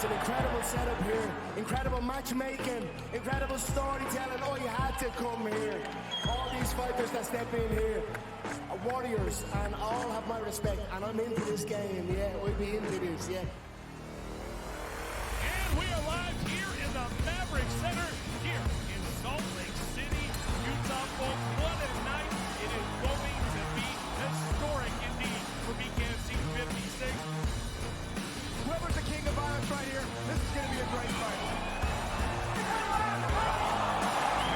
It's an incredible setup here, incredible matchmaking, incredible storytelling. Oh, you had to come here. All these fighters that step in here are warriors, and all have my respect, and I'm into this game, yeah, we'll be into this, yeah. And we are live here in the Maverick Center, here in Salt Lake City, Utah. Folks, what a night. It is going to be historic indeed for BKFC 56. Whoever's the king of violence right here, this is going to be a great fight.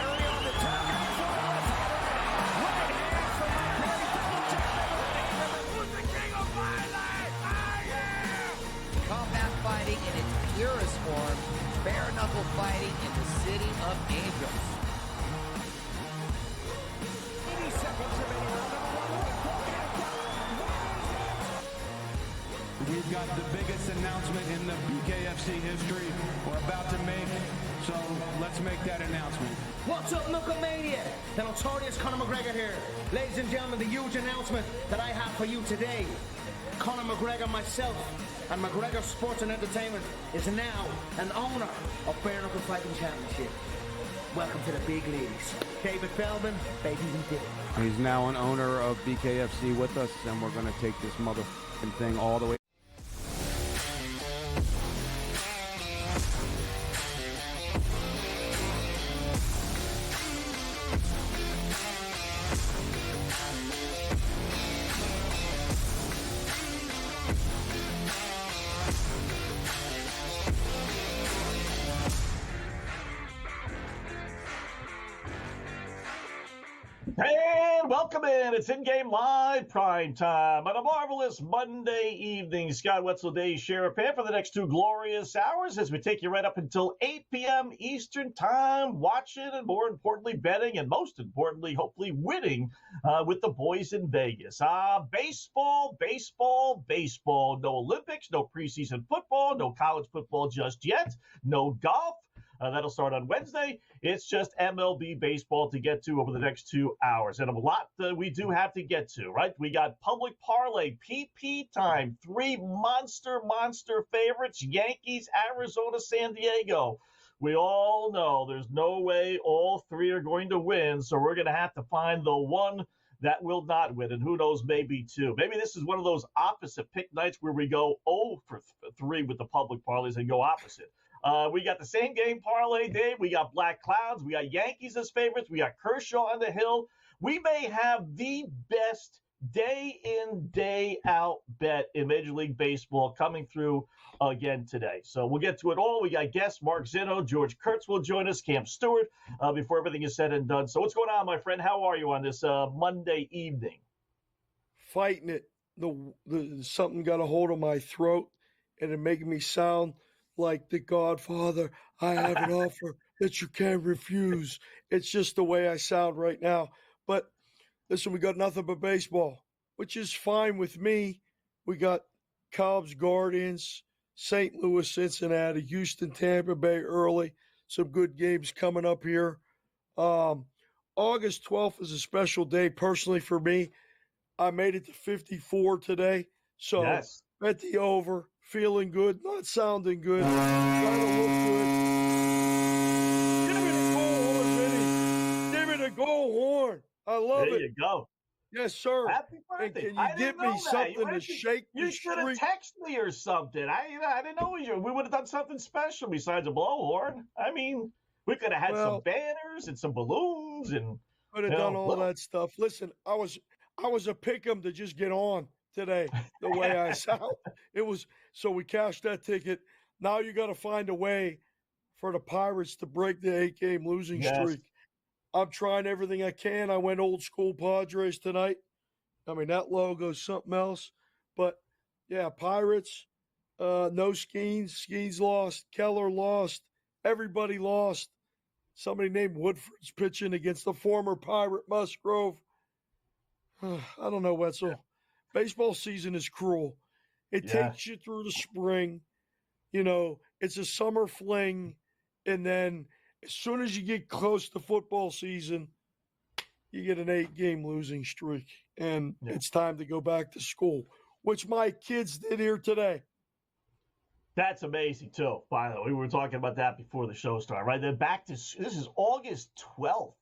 Harry on the target for right hand from the great double champion. Who's the king of violence? I am! Combat fighting in its purest form, bare knuckle fighting in the city of angels. 80 seconds remaining. We've got the biggest announcement in the BKFC history we're about to make, so let's make that announcement. What's up, Knucklemania? The notorious Conor McGregor here. Ladies and gentlemen, the huge announcement that I have for you today. Conor McGregor, myself, and McGregor Sports and Entertainment is now an owner of Bare Knuckle Fighting Championship. Welcome to the big leagues. David Feldman, baby, we did it. He's now an owner of BKFC with us, and we're going to take this motherfucking thing all the way. And welcome in. It's InGame Live Prime Time on a marvelous Monday evening. Scott Wetzel, Dave Sharapan for the next 2 glorious hours as we take you right up until 8 p.m. Eastern Time, watching and more importantly betting and most importantly hopefully winning with the boys in Vegas. Baseball. No Olympics, no preseason football, no college football just yet, no golf. That'll start on Wednesday. It's just MLB baseball to get to over the next 2 hours. And a lot we do have to get to, right? We got public parlay, PP time, 3 monster favorites, Yankees, Arizona, San Diego. We all know there's no way all 3 are going to win, so we're going to have to find the one that will not win, and who knows, maybe 2. Maybe this is one of those opposite pick nights where we go 0 for 3 with the public parlays and go opposite. We got the same game parlay, Dave. We got Black Clouds. We got Yankees as favorites. We got Kershaw on the hill. We may have the best day in, day out bet in Major League Baseball coming through again today. So we'll get to it all. We got guests, Mark Zinno, George Kurtz will join us, Cam Stewart, before everything is said and done. So what's going on, my friend? How are you on this Monday evening? Fighting it. Something got a hold of my throat, and it making me sound like the Godfather. I have an offer that you can't refuse. It's just the way I sound right now. But listen, we got nothing but baseball, which is fine with me. We got Cubs, Guardians, St. Louis, Cincinnati, Houston, Tampa Bay early. Some good games coming up here. August 12th is a special day personally for me. I made it to 54 today. So yes. Bet the over. Feeling good, not sounding good, trying to look good. Give me the goal horn, Vinny. Give me the goal horn. I love it. There you go. Yes, sir. Happy birthday. And can you get me something to shake the street? You should have texted me or something. I didn't know we would have done something special besides a blowhorn. I mean, we could have had some banners and some balloons and could have done all that stuff. Listen, I was a pick'em to just get on today, the way I sound. It was so we cashed that ticket. Now you got to find a way for the Pirates to break the 8-game losing streak. I'm trying everything I can. I went old school Padres tonight. I mean, that logo's something else. But yeah, Pirates, no Skeens. Skeens lost. Keller lost. Everybody lost. Somebody named Woodford's pitching against the former Pirate Musgrove. I don't know, Wetzel. Baseball season is cruel. It takes you through the spring. You know, it's a summer fling. And then as soon as you get close to football season, you get an 8-game losing streak. And it's time to go back to school, which my kids did here today. That's amazing, too, by the way. We were talking about that before the show started, right? They're back to – this is August 12th.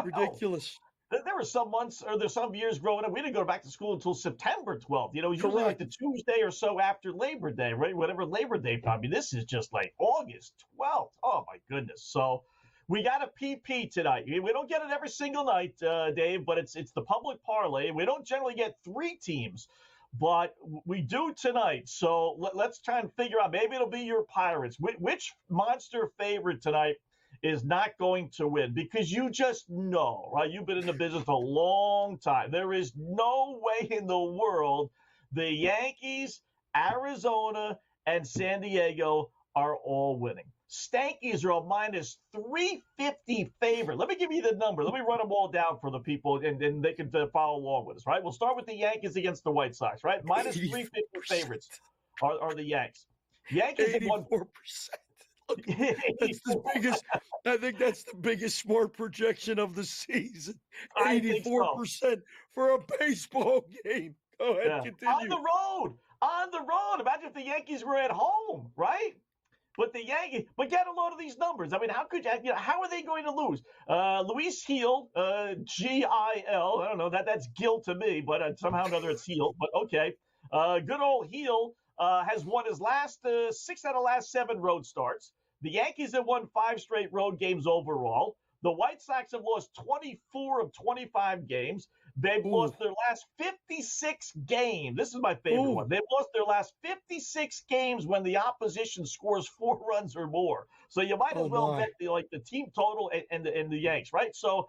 Ridiculous. There were some months or there's some years growing up, we didn't go back to school until September 12th. You know, usually like the Tuesday or so after Labor Day, right? Whatever Labor Day probably. This is just like August 12th. Oh, my goodness. So we got a PP tonight. We don't get it every single night, Dave, but it's the public parlay. We don't generally get 3 teams, but we do tonight. So let's try and figure out. Maybe it'll be your Pirates. Which monster favorite tonight is not going to win? Because you just know, right? You've been in the business a long time. There is no way in the world the Yankees, Arizona, and San Diego are all winning. Stankies are a minus 350 favorite. Let me give you the number. Let me run them all down for the people, and they can follow along with us, right? We'll start with the Yankees against the White Sox, right? Minus 350 favorites are the Yanks. Yankees have won 84%. That's the biggest. I think that's the biggest smart projection of the season. 84% for a baseball game. Go ahead, continue. On the road. Imagine if the Yankees were at home, right? But the Yankees, get a load of these numbers. I mean, how could you? How are they going to lose? Luis Gil, G-I-L. I don't know that's Gil to me, but somehow or another it's Gil. But okay, good old Gil has won his last 6 out of last 7 road starts. The Yankees have won 5 straight road games overall. The White Sox have lost 24 of 25 games. They've lost their last 56 games. This is my favorite one. They've lost their last 56 games when the opposition scores 4 runs or more. So you might as well bet the team total and the Yanks, right? So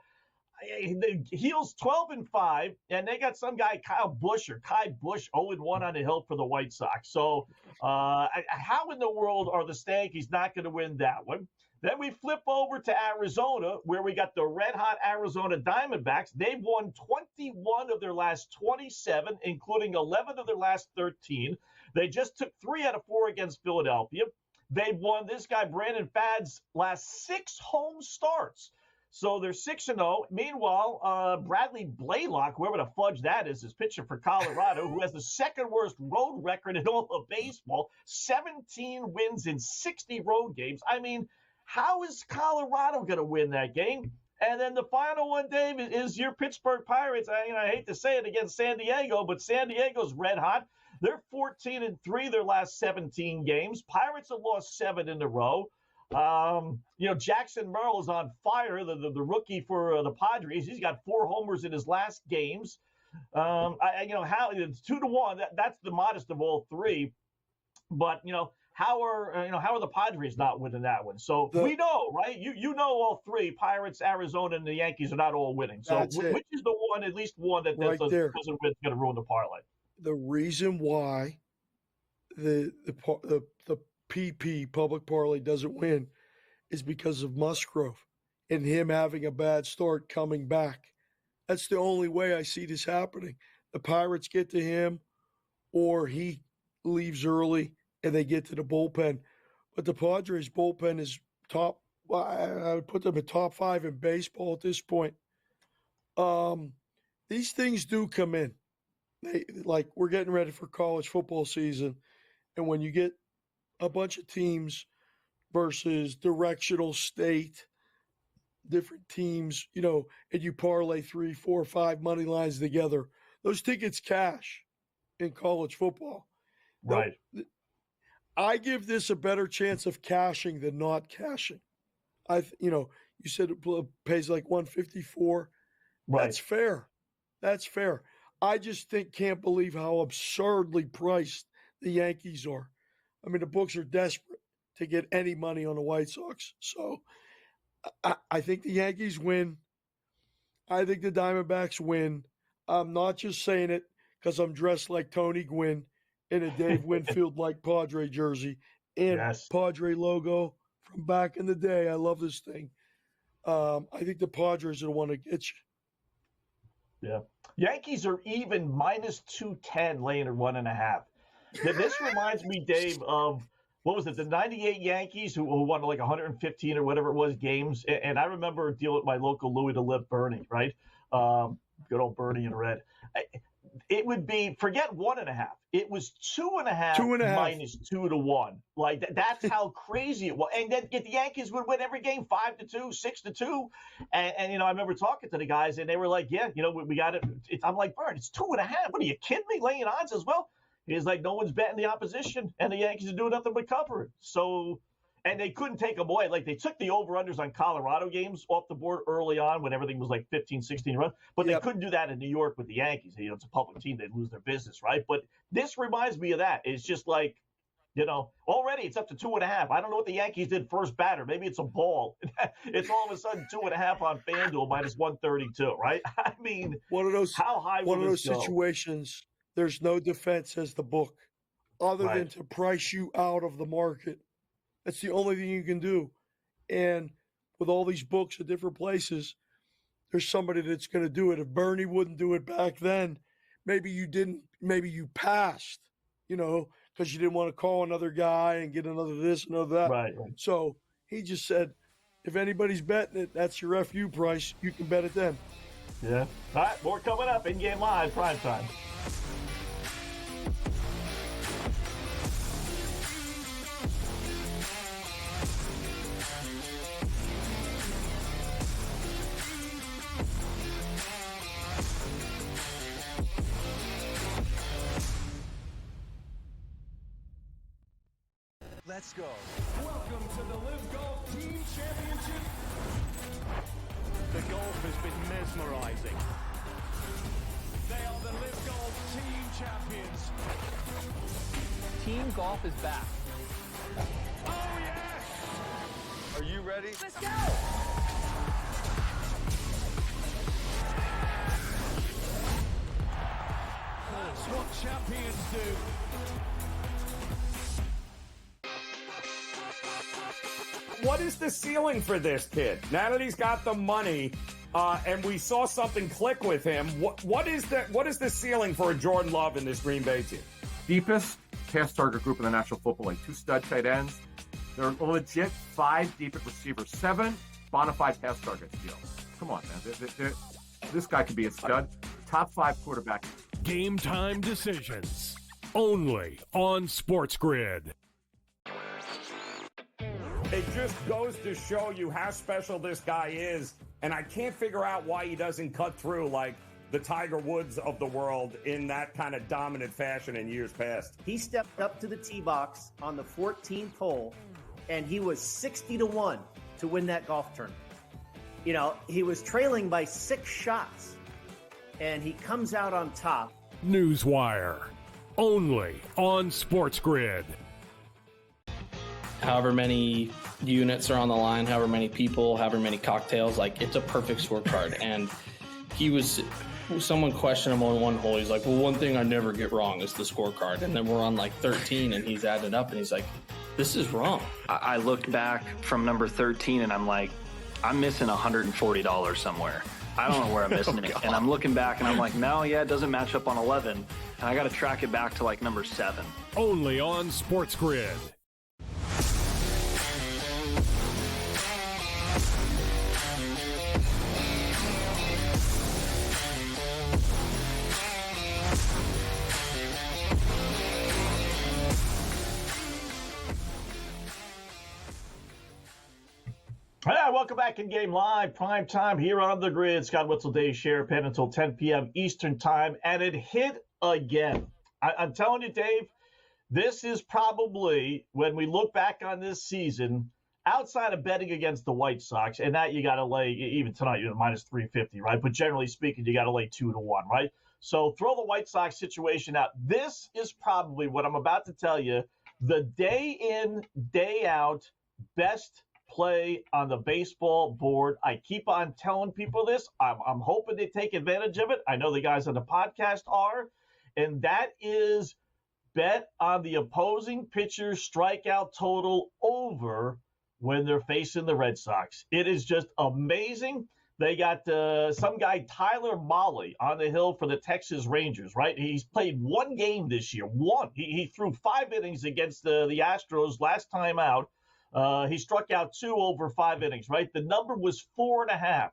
the Heels 12-5, and they got some guy Kai Busch 0-1 on the hill for the White Sox. So how in the world are the Stankies not going to win that one? Then we flip over to Arizona, where we got the red-hot Arizona Diamondbacks. They've won 21 of their last 27, including 11 of their last 13. They just took 3 out of 4 against Philadelphia. They've won this guy, Brandon Fadd's, last 6 home starts. So they're 6-0. Meanwhile, Bradley Blaylock, whoever the fudge that is pitching for Colorado, who has the second worst road record in all of baseball, 17 wins in 60 road games. I mean, how is Colorado going to win that game? And then the final one, Dave, is your Pittsburgh Pirates. I hate to say it against San Diego, but San Diego's red hot. They're 14-3 their last 17 games. Pirates have lost 7 in a row. Jackson Merrill is on fire, the rookie for the Padres. He's got 4 homers in his last games. How it's 2-1. That's the modest of all 3. But how are the Padres not winning that one? So we know, right? You know all 3, Pirates, Arizona, and the Yankees are not all winning. So which is the one, at least one that doesn't win, going to ruin the parlay? The reason why the PP public parlay doesn't win is because of Musgrove and him having a bad start coming back. That's the only way I see this happening. The Pirates get to him, or he leaves early and they get to the bullpen. But the Padres bullpen is top. I would put them in top 5 in baseball at this point. These things do come in. We're getting ready for college football season, and when you get a bunch of teams versus directional state, different teams, and you parlay 3, 4, 5 money lines together, those tickets cash in college football. Right. I give this a better chance of cashing than not cashing. You said it pays like 154. Right. That's fair. I just can't believe how absurdly priced the Yankees are. I mean, the books are desperate to get any money on the White Sox. So I think the Yankees win. I think the Diamondbacks win. I'm not just saying it because I'm dressed like Tony Gwynn in a Dave Winfield-like Padre jersey and Padre logo from back in the day. I love this thing. I think the Padres are the one to get you. Yeah. Yankees are even minus 210 laying at 1.5. This reminds me, Dave, of what was it? The 98 Yankees who won like 115 or whatever it was games. And I remember dealing with my local Louis the Lip Bernie, right? Good old Bernie in red. it would be, forget 1.5. It was 2.5 2.5 minus 2-1. Like that's how crazy it was. And then the Yankees would win every game 5-2, 6-2. And I remember talking to the guys and they were like, yeah, we got it. I'm like, Bert, it's 2.5. What are you kidding me? Laying odds as well. He's like, no one's betting the opposition and the Yankees are doing nothing but cover it. So, and they couldn't take them away. Like they took the over-unders on Colorado games off the board early on when everything was like 15, 16 runs. But they couldn't do that in New York with the Yankees. It's a public team. They'd lose their business, right? But this reminds me of that. It's just like, already it's up to 2.5. I don't know what the Yankees did first batter. Maybe it's a ball. It's all of a sudden 2.5 on FanDuel minus 132, right? I mean, how high will this go? Situations, there's no defense as the book other than to price you out of the market. That's the only thing you can do. And with all these books at different places, there's somebody that's going to do it. If Bernie wouldn't do it back then, maybe you didn't, maybe you passed, because you didn't want to call another guy and get another this, another that. Right. So he just said, if anybody's betting it, that's your FU price. You can bet it then. Yeah. All right, more coming up. In-game live, prime time. Let's go. Welcome to the Live Golf Team Championship. The golf has been mesmerizing. They are the Live Golf Team Champions. Team golf is back. Oh, yes! Are you ready? Let's go! That's what champions do. What is the ceiling for this kid? Now that he's got the money, and we saw something click with him, what is the ceiling for a Jordan Love in this Green Bay team? Deepest pass target group in the National Football League. 2 stud tight ends. They're legit 5 deep at receiver, 7 bona fide pass targets. Come on, man. This guy could be a stud. Top 5 quarterback. Game time decisions. Only on SportsGrid. It just goes to show you how special this guy is, and I can't figure out why he doesn't cut through like the Tiger Woods of the world in that kind of dominant fashion in years past. He stepped up to the tee box on the 14th hole, and he was 60-1 to win that golf tournament. He was trailing by 6 shots, and he comes out on top. Newswire. Only on SportsGrid. However many units are on the line, however many people, however many cocktails, it's a perfect scorecard. And someone questioned him on one hole. He's like, well, one thing I never get wrong is the scorecard. And then we're on 13 and he's added up and he's like, this is wrong. I looked back from number 13 and I'm like, I'm missing $140 somewhere. I don't know where I'm missing it. And I'm looking back and I'm like, no, it doesn't match up on 11. And I got to track it back to number 7. Only on SportsGrid. All right, welcome back in-game live, prime time here on the grid. Scott Wetzel, Dave Sharapan until 10 p.m. Eastern time, and it hit again. I'm telling you, Dave, this is probably, when we look back on this season, outside of betting against the White Sox, and that you got to lay, even tonight, minus 350, right? But generally speaking, you got to lay 2-1, right? So throw the White Sox situation out. This is probably what I'm about to tell you, the day in, day out, best play on the baseball board. I keep on telling people this. I'm hoping they take advantage of it. I know the guys on the podcast are. And that is bet on the opposing pitcher's strikeout total over when they're facing the Red Sox. It is just amazing. They got some guy, Tyler Mahle, on the hill for the Texas Rangers, right? He's played 1 game this year. 1. He threw 5 innings against the Astros last time out. He struck out 2 over 5 innings, right? The number was 4.5.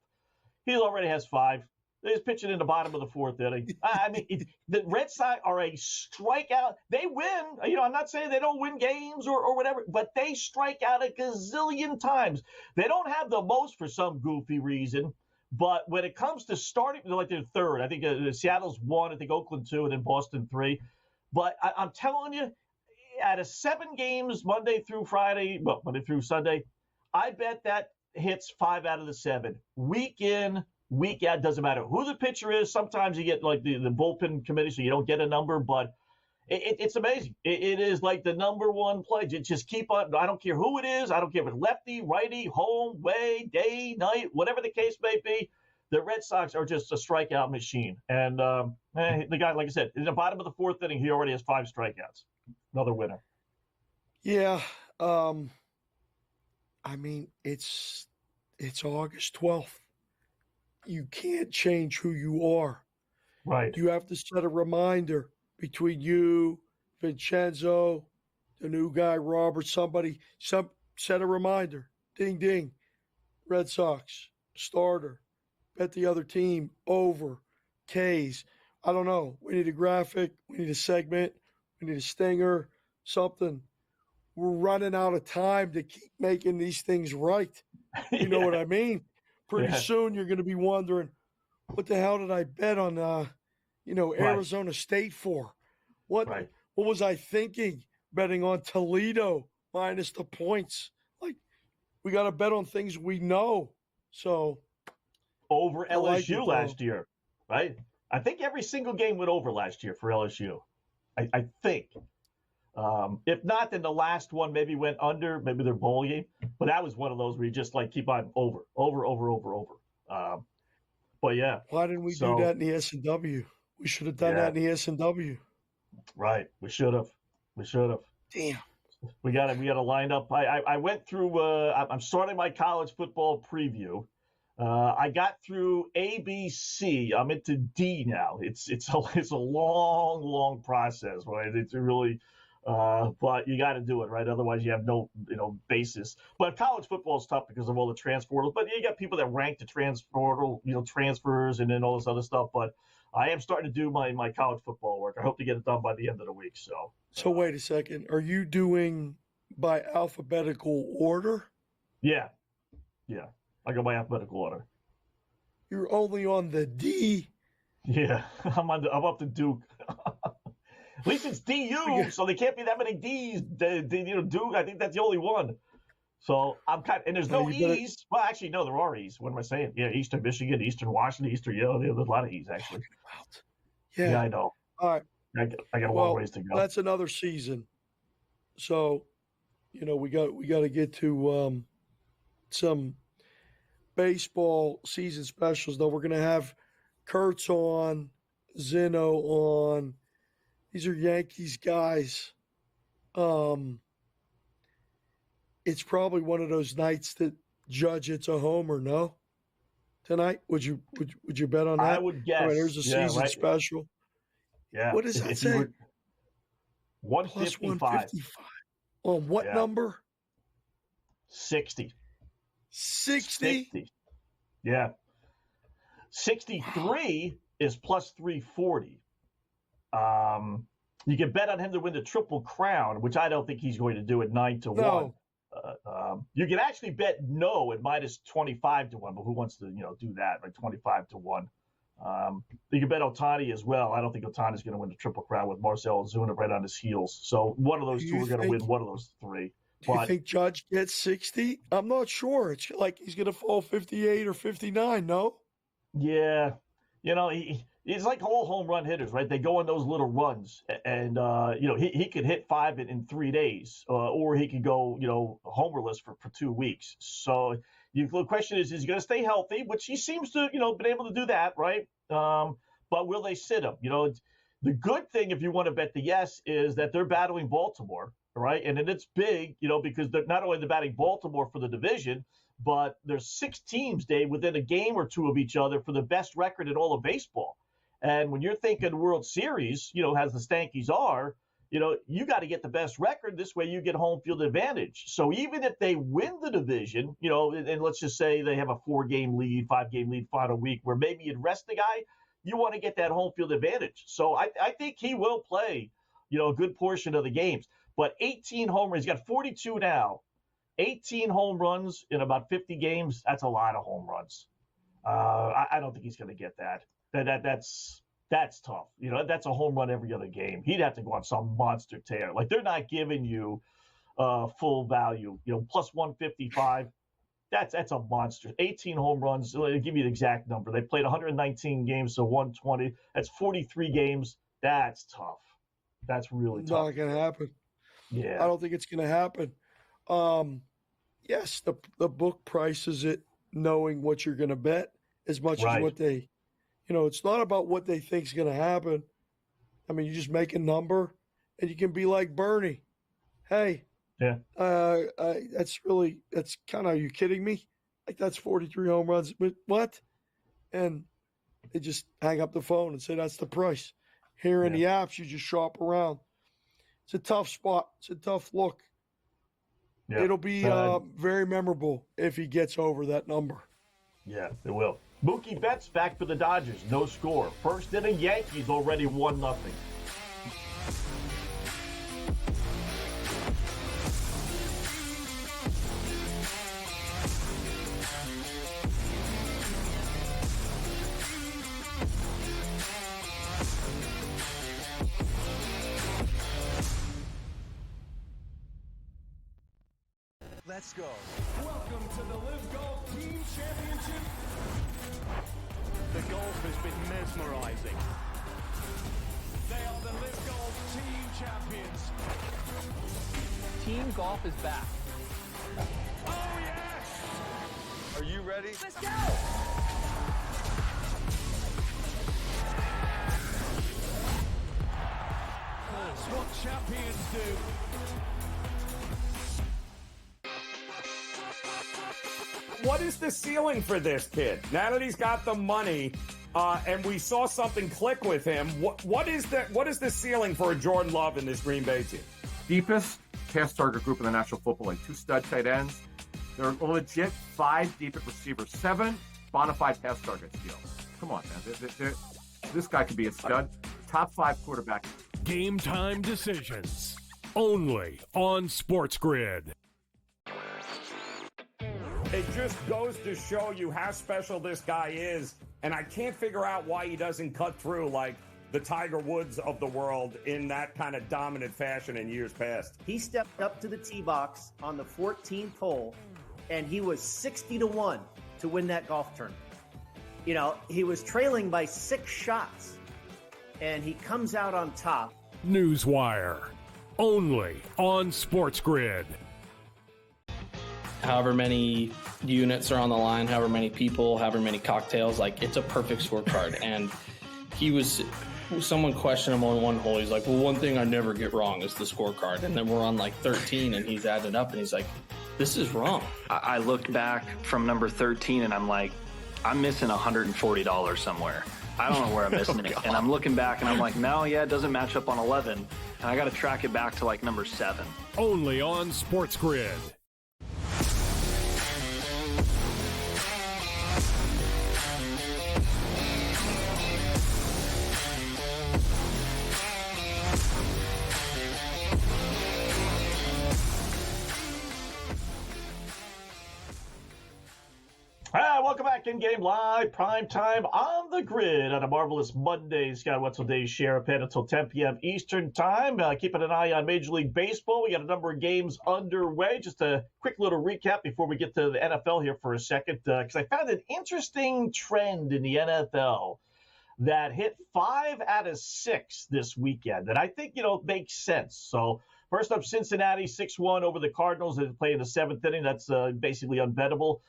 He already has 5. They're just pitching in the bottom of the fourth inning. I mean, the Red Sox are a strikeout. They win. I'm not saying they don't win games or whatever, but they strike out a gazillion times. They don't have the most for some goofy reason, but when it comes to starting, they're third. I think Seattle's 1, I think Oakland 2, and then Boston 3. But I'm telling you, out of 7 games, Monday through Sunday, I bet that hits 5 out of the 7. Week in, week out, doesn't matter who the pitcher is. Sometimes you get like the bullpen committee, so you don't get a number, but it's amazing. It is like the number one play. Just keep on. I don't care who it is. I don't care if it's lefty, righty, home, way, day, night, whatever the case may be. The Red Sox are just a strikeout machine. And the guy, like I said, in the bottom of the fourth inning, he already has 5 strikeouts. Another winner. Yeah. I mean, it's August 12th. You can't change who you are. Right. You have to set a reminder between you, Vincenzo, the new guy, Robert, set a reminder. Ding, ding. Red Sox, starter. Bet the other team over. K's. I don't know. We need a graphic. We need a segment. We need a stinger. Something. We're running out of time to keep making these things right. You know what I mean? Pretty soon you're going to be wondering, what the hell did I bet on, Arizona State for? What was I thinking betting on Toledo minus the points? Like, we got to bet on things we know. So over LSU last year, right? I think every single game went over last year for LSU. I think. If not, then the last one maybe went under, maybe their bowl game. But that was one of those where you just like keep on over. But yeah. Why didn't we do that in the S&W? We should have done that in the S&W. Right. We should have. Damn. We got to line up. I went through. I'm starting my college football preview. I got through A, B, C. I'm into D now. It's a long process, right? It's really. But you got to do it, right? Otherwise, you have no, basis. But college football is tough because of all the transfer portals. But you got people that rank the transfer portal, transfers and then all this other stuff. But I am starting to do my college football work. I hope to get it done by the end of the week. So wait a second. Are you doing by alphabetical order? Yeah. I go by alphabetical order. You're only on the D. Yeah, I'm up to Duke. At least it's DU, so there can't be that many D's. Duke, I think that's the only one. So I'm and there's no E's. Well, actually, no, there are E's. What am I saying? Yeah, Eastern Michigan, Eastern Washington, Eastern Yale. There's a lot of E's, actually. Yeah, I know. All right. I got a long ways to go. That's another season. So, we got to get to some baseball season specials, though. We're going to have Kurtz on, Zeno on. These are Yankees guys. It's probably one of those nights that Judge hits a homer, no? Tonight? Would you bet on that? I would guess. All right, there's a season special. Yeah. What does that say? 155. Plus 155. On what number? 60. 60? Yeah. 63 is plus 340. You can bet on him to win the Triple Crown, which I don't think he's going to do at 9-1. You can actually bet no at minus 25-1, but who wants to do that? Like 25-1. You can bet Ohtani as well. I don't think Ohtani's going to win the Triple Crown with Marcell Ozuna right on his heels. So one of those two are going to win one of those three. Do you think Judge gets 60? I'm not sure. It's like he's going to fall 58 or 59, no? Yeah. He's like all home run hitters, right? They go on those little runs, and he could hit 5 in 3 days, or he could go homerless for 2 weeks. So the question is he going to stay healthy? Which he seems to been able to do that, right? But will they sit him? The good thing, if you want to bet the yes, is that they're battling Baltimore, right? And then it's big, because they're not only batting Baltimore for the division, but there's 6 teams, Dave, within a game or two of each other for the best record in all of baseball. And when you're thinking World Series, as the Stankies are, you got to get the best record. This way you get home field advantage. So even if they win the division, and let's just say they have a 4-game lead, 5-game lead final week where maybe you'd rest the guy, you want to get that home field advantage. So I think he will play, a good portion of the games. But 18 home runs, he's got 42 now. 18 home runs in about 50 games, that's a lot of home runs. I don't think he's going to get that. That's tough. That's a home run every other game. He'd have to go on some monster tear. Like, they're not giving you full value. Plus 155. That's a monster. 18 home runs. I'll give you the exact number. They played 119 games, so 120. That's 43 games. That's tough. That's really tough. Not going to happen. Yeah. I don't think it's going to happen. Yes, the book prices it knowing what you're going to bet as much as what they, it's not about what they think is going to happen. I mean, you just make a number and you can be like Bernie. Hey, yeah, that's kind of, are you kidding me? Like, that's 43 home runs. But what? And they just hang up the phone and say, that's the price. Here in the apps, you just shop around. It's a tough spot. It's a tough look. Yeah. It'll be very memorable if he gets over that number. Yeah, it will. Mookie Betts back for the Dodgers. No score. First inning, Yankees already 1-0. Let's go. Welcome to the Live Golf Team Championship. The golf has been mesmerizing. They are the Live Golf Team Champions. Team golf is back. Oh, yes! Are you ready? Let's go! That's what champions do. What is the ceiling for this kid? Now that he's got the money, and we saw something click with him, what is the ceiling for a Jordan Love in this Green Bay team? Deepest pass target group in the National Football League. 2 stud tight ends. They're legit 5 deep at receivers. 7 bona fide pass targets. Come on, man. This guy could be a stud. Top 5 quarterback. Game time decisions. Only on SportsGrid. It just goes to show you how special this guy is, and I can't figure out why he doesn't cut through like the Tiger Woods of the world in that kind of dominant fashion in years past. He stepped up to the tee box on the 14th hole, and he was 60-1 to win that golf tournament. He was trailing by 6 shots, and he comes out on top. Newswire. Only on SportsGrid. However many units are on the line, however many people, however many cocktails, like, it's a perfect scorecard. And someone questioned him on one hole. He's like, well, one thing I never get wrong is the scorecard. And then we're on like 13 and he's added up and he's like, this is wrong. I looked back from number 13 and I'm like, I'm missing $140 somewhere. I don't know where I'm missing it. And I'm looking back and I'm like, no, it doesn't match up on 11. And I got to track it back to like number 7. Only on SportsGrid. Welcome back, InGame Live, PrimeTime on the Grid on a marvelous Monday. Scott Wetzel, Dave Sharapan until 10 p.m. Eastern Time. Keeping an eye on Major League Baseball. We got a number of games underway. Just a quick little recap before we get to the NFL here for a second, because I found an interesting trend in the NFL that hit 5 out of 6 this weekend, and I think, makes sense. So first up, Cincinnati 6-1 over the Cardinals. They play in the 7th inning. That's basically unbettable.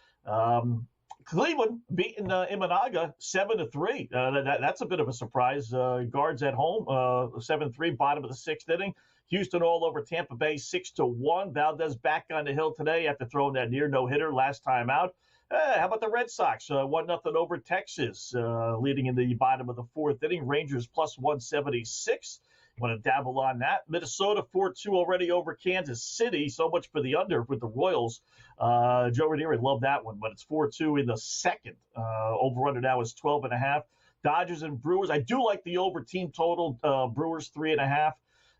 Cleveland beating Imanaga 7-3. That's a bit of a surprise. Guards at home, 7-3, bottom of the 6th inning. Houston all over Tampa Bay 6-1. Valdez back on the hill today after throwing that near no-hitter last time out. How about the Red Sox? 1-0 over Texas, leading in the bottom of the 4th inning. Rangers plus 176. Want to dabble on that? Minnesota 4-2 already over Kansas City. So much for the under with the Royals. Joe Ranieri loved that one, but it's 4-2 in the second. Over-under now is 12.5. Dodgers and Brewers. I do like the over team total. Brewers 3.5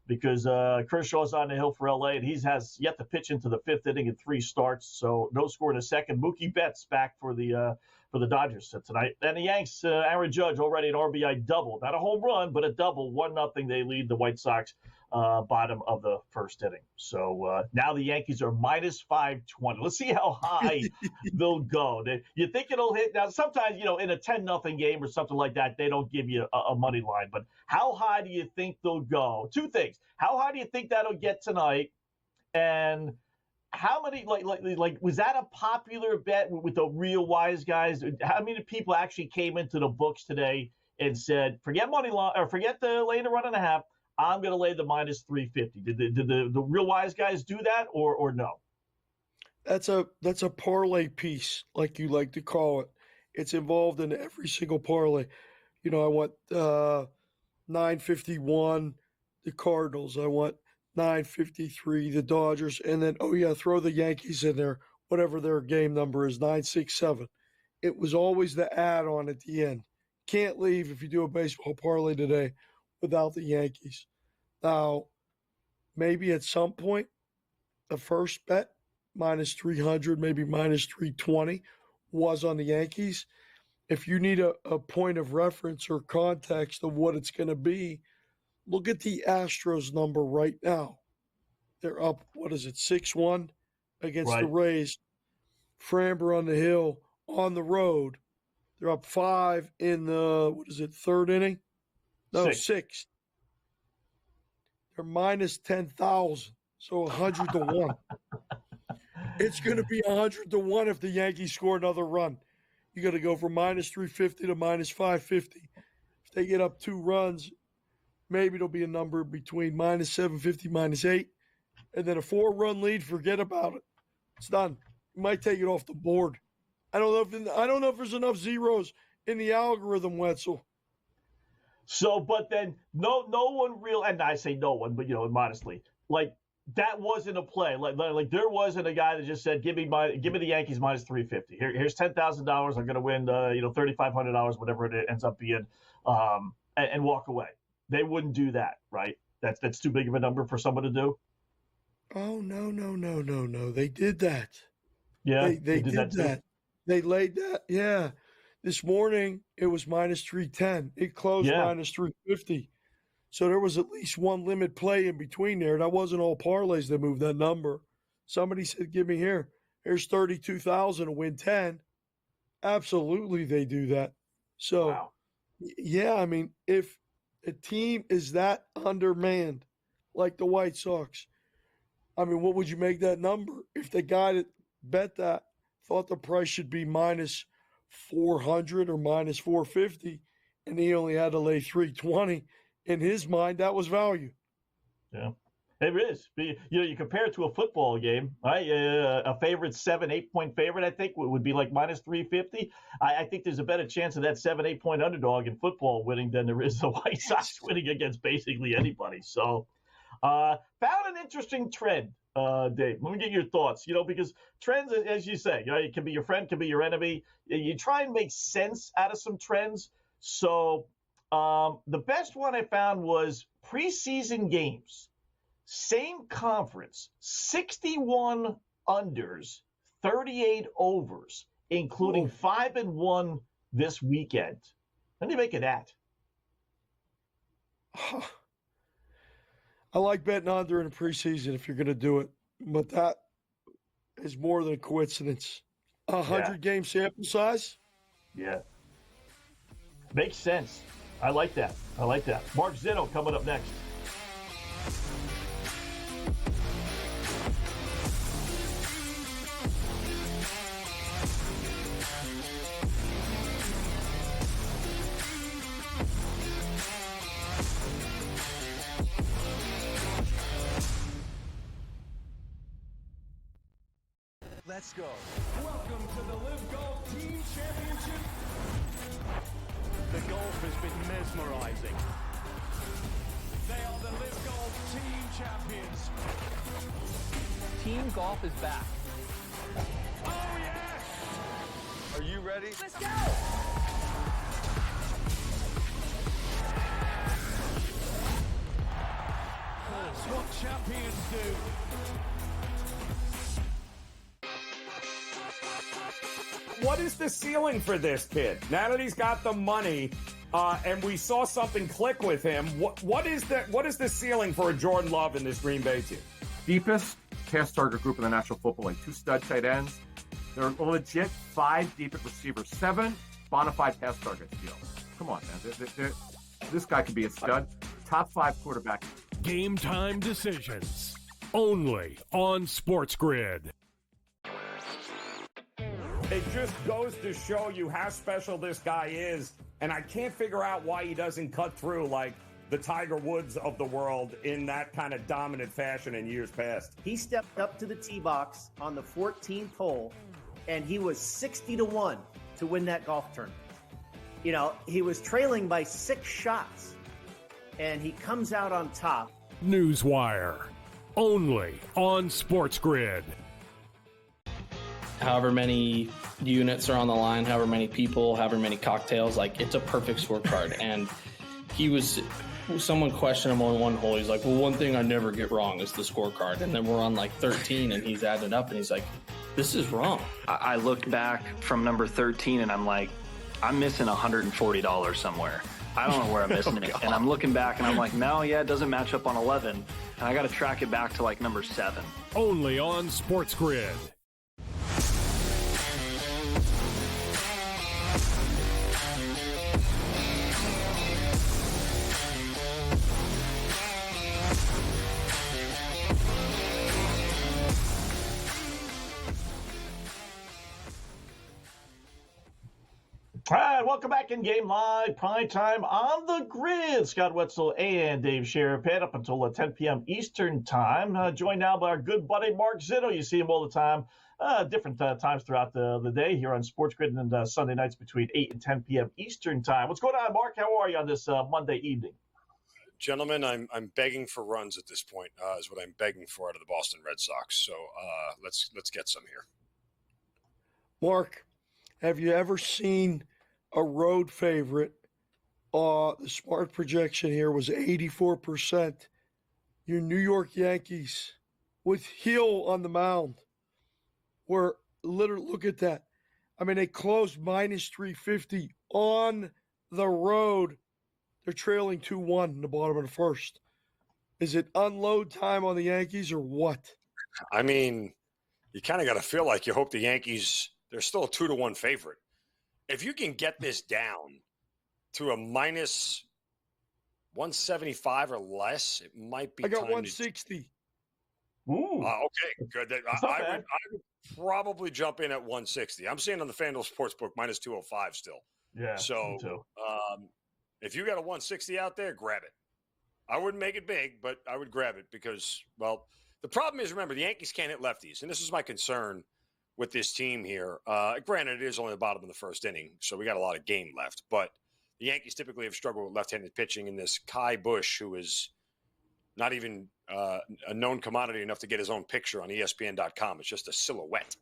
because Kershaw's on the hill for LA, and he has yet to pitch into the fifth inning in 3 starts. So no score in the second. Mookie Betts back for the Dodgers tonight. And the Yanks, Aaron Judge already an RBI double. Not a home run, but a double. 1-0. They lead the White Sox bottom of the first inning. So now the Yankees are minus 520. Let's see how high they'll go. You think it'll hit? Now, sometimes, in a 10-0 game or something like that, they don't give you a money line. But how high do you think they'll go? 2 things. How high do you think that'll get tonight? And how many, like, was that a popular bet with the real wise guys? How many people actually came into the books today and said, forget money line, or forget the laying the 1.5, I'm going to lay the minus 350? Did the real wise guys do that or no? That's a parlay piece, like you like to call it. It's involved in every single parlay. I want 951, the Cardinals. I want 953, the Dodgers, and then, throw the Yankees in there, whatever their game number is, 967. It was always the add-on at the end. Can't leave if you do a baseball parlay today without the Yankees. Now, maybe at some point, the first bet, minus 300, maybe minus 320, was on the Yankees. If you need a point of reference or context of what it's going to be, look at the Astros number right now. They're up, 6-1 against the Rays. Framber on the hill on the road. They're up 5 in the, third inning? No, 6. They're minus 10,000, so 100 to 1. It's going to be 100 to 1 if the Yankees score another run. You got to go from minus 350 to minus 550. If they get up 2 runs, maybe it'll be a number between minus 750, minus 8. And then a 4-run lead, forget about it. It's done. You might take it off the board. I don't know if there's enough zeros in the algorithm, Wetzel. So, but then no one real, and I say no one, but modestly, like that wasn't a play. Like there wasn't a guy that just said, give me the Yankees minus 350. Here's $10,000. I'm going to win $3,500, whatever it ends up being, and walk away. They wouldn't do that, right? That's too big of a number for someone to do. Oh no! They did that. Yeah, they did that. They laid that. Yeah. This morning, it was minus 310. It closed minus 350. So there was at least one limit play in between there. That wasn't all parlays that moved that number. Somebody said, give me here's 32,000 to win 10. Absolutely, they do that. So, yeah, I mean, if a team is that undermanned, like the White Sox, I mean, what would you make that number? If the guy that bet that thought the price should be minus 400 or minus 450, and he only had to lay 320. In his mind, that was value. Yeah, it is. You compare it to a football game, right? A favorite 7-8 point favorite, I think, would be like minus 350. I think there's a better chance of that 7-8 point underdog in football winning than there is the White Sox winning against basically anybody. So, found an interesting trend. Dave, let me get your thoughts, because trends, as you say, it can be your friend, can be your enemy. You try and make sense out of some trends. So the best one I found was preseason games, same conference, 61 unders, 38 overs, including 5-1 this weekend. What do you make of that? I like betting under in the preseason if you're going to do it, but that is more than a coincidence. 100-game sample size? Yeah. Makes sense. I like that. Mark Zeno coming up next. Let's go. Welcome to the Live Golf Team Championship. The golf has been mesmerizing. They are the Live Golf Team Champions. Team golf is back. Oh, yes! Are you ready? Let's go! That's what champions do. What is the ceiling for this kid? Now that he's got the money, and we saw something click with him, what is the ceiling for a Jordan Love in this Green Bay team? Deepest pass target group in the National Football League. 2 stud tight ends. They're legit 5 deep at receiver, 7 bona fide pass targets. Come on, man. This guy could be a stud. Top 5 quarterback. Game time decisions. Only on SportsGrid. It just goes to show you how special this guy is, and I can't figure out why he doesn't cut through like the Tiger Woods of the world in that kind of dominant fashion in years past. He stepped up to the tee box on the 14th hole, and he was 60-1 to win that golf tournament. You know, he was trailing by 6 shots, and he comes out on top. Newswire. Only on SportsGrid. However many units are on the line, however many people, however many cocktails, like it's a perfect scorecard. And someone questioned him on one hole. He's like, well, one thing I never get wrong is the scorecard. And then we're on like 13 and he's added up and he's like, this is wrong. I looked back from number 13 and I'm like, I'm missing $140 somewhere. I don't know where I'm missing it. And I'm looking back and I'm like, no, yeah, it doesn't match up on 11. And I got to track it back to like number 7. Only on SportsGrid. All right, welcome back in Game Live, prime time on the grid. Scott Wetzel and Dave Sharapan up until 10 p.m. Eastern time. Joined now by our good buddy Mark Zitto. You see him all the time, different times throughout the day here on SportsGrid and Sunday nights between 8 and 10 p.m. Eastern time. What's going on, Mark? How are you on this Monday evening? Gentlemen, I'm begging for runs at this point. Is what I'm begging for out of the Boston Red Sox. So let's get some here. Mark, have you ever seen a road favorite? The smart projection here was 84%. Your New York Yankees with Hill on the mound were literally, look at that. I mean, they closed minus 350 on the road. They're trailing 2-1 in the bottom of the first. Is it unload time on the Yankees or what? I mean, you kind of got to feel like you hope the Yankees, they're still a 2-1 favorite. If you can get this down to a minus 175 or less, it might be. I got time 160. Ooh. Okay, good. I would probably jump in at 160. I'm seeing on the FanDuel Sportsbook minus 205 still. Yeah. So if you got a 160 out there, grab it. I wouldn't make it big, but I would grab it because, well, the problem is, remember, the Yankees can't hit lefties, and this is my concern with this team here. Granted, it is only the bottom of the first inning, so we got a lot of game left. But the Yankees typically have struggled with left-handed pitching, and this Kai Bush, who is not even a known commodity enough to get his own picture on ESPN.com. It's just a silhouette.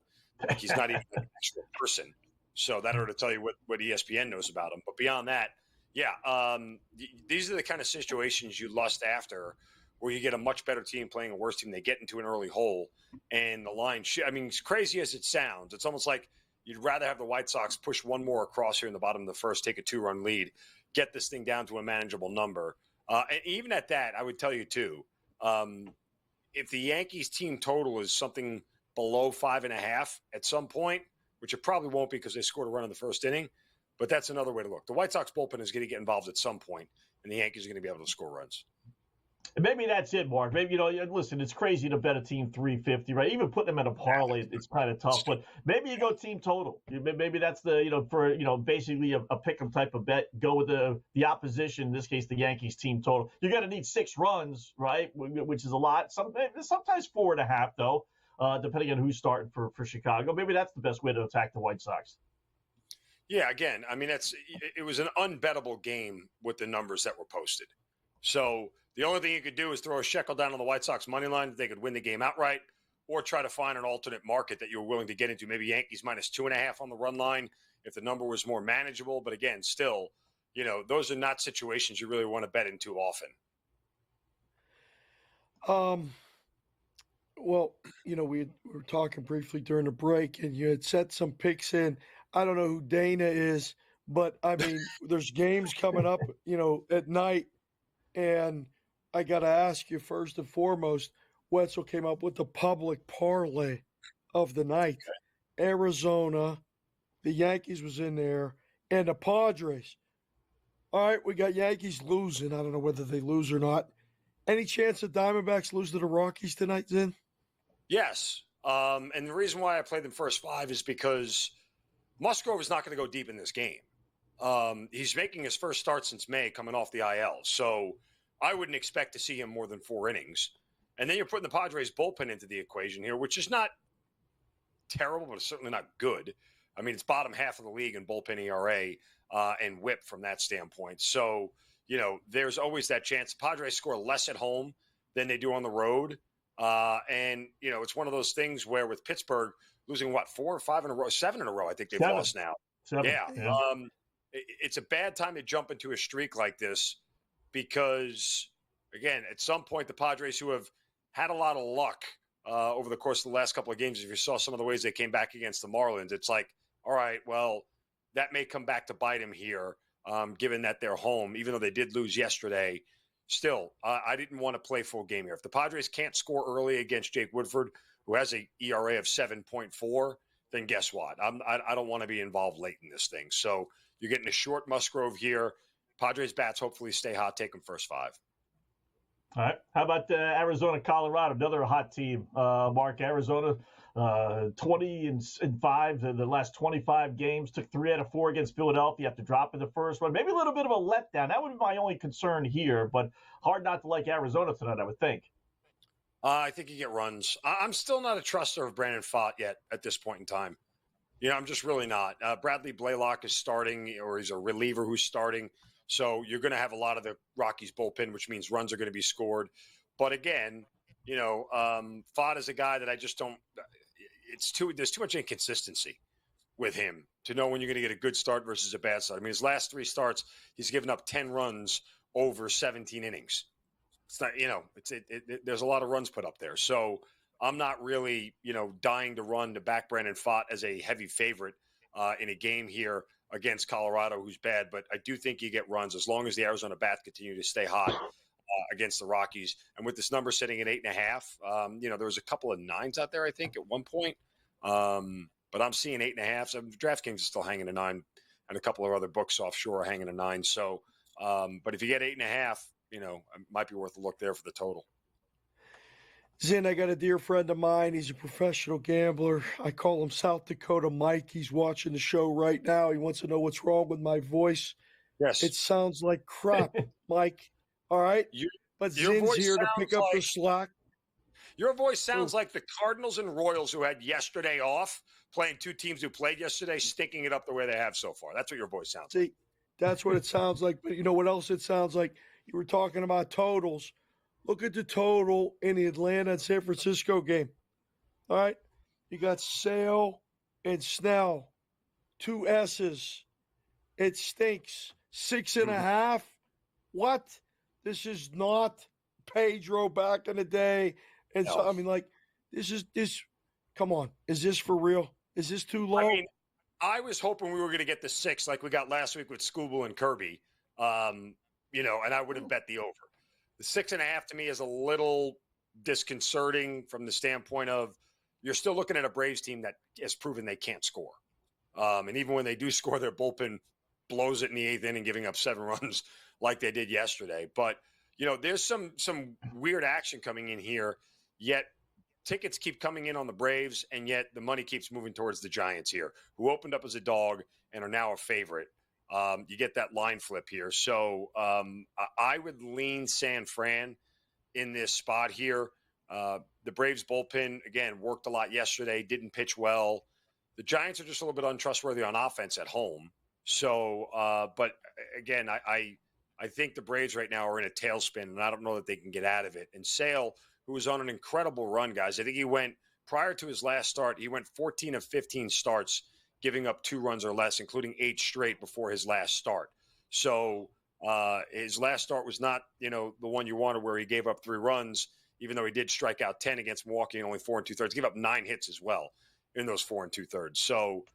Like he's not even an actual person. So that ought to tell you what ESPN knows about him. But beyond that, yeah, these are the kind of situations you lust after where you get a much better team playing a worse team. They get into an early hole, and the line I mean, as crazy as it sounds, it's almost like you'd rather have the White Sox push one more across here in the bottom of the first, take a 2-run lead, get this thing down to a manageable number. And even at that, I would tell you, too, if the Yankees team total is something below 5.5 at some point, which it probably won't be because they scored a run in the first inning, but that's another way to look. The White Sox bullpen is going to get involved at some point, and the Yankees are going to be able to score runs. And maybe that's it, Mark. Maybe, listen, it's crazy to bet a team 350, right? Even putting them in a parlay, it's kind of tough. But maybe you go team total. Maybe that's basically a pick-em type of bet. Go with the opposition, in this case, the Yankees team total. You're going to need 6 runs, right, which is a lot. Sometimes 4.5, though, depending on who's starting for Chicago. Maybe that's the best way to attack the White Sox. Yeah, again, I mean, it was an unbettable game with the numbers that were posted. So The only thing you could do is throw a shekel down on the White Sox money line. They could win the game outright, or try to find an alternate market that you were willing to get into. Maybe Yankees minus 2.5 on the run line if the number was more manageable. But again, still, those are not situations you really want to bet into often. Well, we were talking briefly during the break, and you had set some picks in. I don't know who Dana is, but I mean, there's games coming up, at night, and I got to ask you first and foremost. Wetzel came up with the public parlay of the night. Arizona, the Yankees was in there, and the Padres. All right, we got Yankees losing. I don't know whether they lose or not. Any chance the Diamondbacks lose to the Rockies tonight, Zin? Yes. And the reason why I played them first 5 is because Musgrove is not going to go deep in this game. He's making his first start since May coming off the IL. So I wouldn't expect to see him more than 4 innings. And then you're putting the Padres bullpen into the equation here, which is not terrible, but it's certainly not good. I mean, it's bottom half of the league in bullpen ERA and whip from that standpoint. So, there's always that chance. The Padres score less at home than they do on the road. And, it's one of those things where with Pittsburgh losing, 4 or 5 in a row, 7 in a row, I think they've lost now. 7. Yeah. It's a bad time to jump into a streak like this because, again, at some point, the Padres, who have had a lot of luck over the course of the last couple of games, if you saw some of the ways they came back against the Marlins, it's like, all right, well, that may come back to bite him here, given that they're home, even though they did lose yesterday. Still, I didn't want to play full game here. If the Padres can't score early against Jake Woodford, who has a ERA of 7.4, then guess what? I don't want to be involved late in this thing. So you're getting a short Musgrove here. Padres bats hopefully stay hot. Take them first 5. All right. How about Arizona, Colorado? Another hot team. Mark, Arizona, 20-5 the last 25 games. Took 3 out of 4 against Philadelphia after dropping the first one. Maybe a little bit of a letdown. That would be my only concern here, but hard not to like Arizona tonight, I would think. I think you get runs. I'm still not a truster of Brandon Pfaadt yet at this point in time. I'm just really not. Bradley Blaylock is starting, or he's a reliever who's starting. So you're going to have a lot of the Rockies bullpen, which means runs are going to be scored. But again, Pfaadt is a guy that I just don't. There's too much inconsistency with him to know when you're going to get a good start versus a bad start. I mean, his last 3 starts, he's given up 10 runs over 17 innings. It's not, there's a lot of runs put up there. So I'm not really, dying to run to back Brandon Pfaadt as a heavy favorite in a game here against Colorado, who's bad. But I do think you get runs as long as the Arizona bats continue to stay hot against the Rockies. And with this number sitting at 8.5, there was a couple of 9s out there, I think, at one point. But I'm seeing 8.5. So DraftKings is still hanging a 9, and a couple of other books offshore are hanging a 9. So, but if you get 8.5, it might be worth a look there for the total. Zin, I got a dear friend of mine. He's a professional gambler. I call him South Dakota Mike. He's watching the show right now. He wants to know what's wrong with my voice. Yes. It sounds like crap, Mike. All right? But Zin's here to pick up the slack. Your voice sounds like the Cardinals and Royals who had yesterday off, playing 2 teams who played yesterday, stinking it up the way they have so far. That's what your voice sounds like. That's what it sounds like. But you know what else it sounds like? You were talking about totals. Look at the total in the Atlanta and San Francisco game. All right? You got Sale and Snell. 2 S's. It stinks. 6.5. What? This is not Pedro back in the day. And so, I mean, like, this. Come on. Is this for real? Is this too low? I mean, I was hoping we were going to get the 6 like we got last week with Scooble and Kirby, and I would have bet the over. The 6.5 to me is a little disconcerting from the standpoint of you're still looking at a Braves team that has proven they can't score. And even when they do score, their bullpen blows it in the 8th inning, giving up 7 runs like they did yesterday. But, there's some weird action coming in here, yet tickets keep coming in on the Braves, and yet the money keeps moving towards the Giants here, who opened up as a dog and are now a favorite. You get that line flip here. So I would lean San Fran in this spot here. The Braves bullpen, again, worked a lot yesterday, didn't pitch well. The Giants are just a little bit untrustworthy on offense at home. So, but again, I I think the Braves right now are in a tailspin, and I don't know that they can get out of it. And Sale, who was on an incredible run, guys, I think he went, prior to his last start, he went 14 of 15 starts, giving up 2 runs or less, including 8 straight before his last start. So his last start was not, the one you wanted where he gave up 3 runs, even though he did strike out 10 against Milwaukee and only 4 2/3. He gave up 9 hits as well in those 4 2/3. So,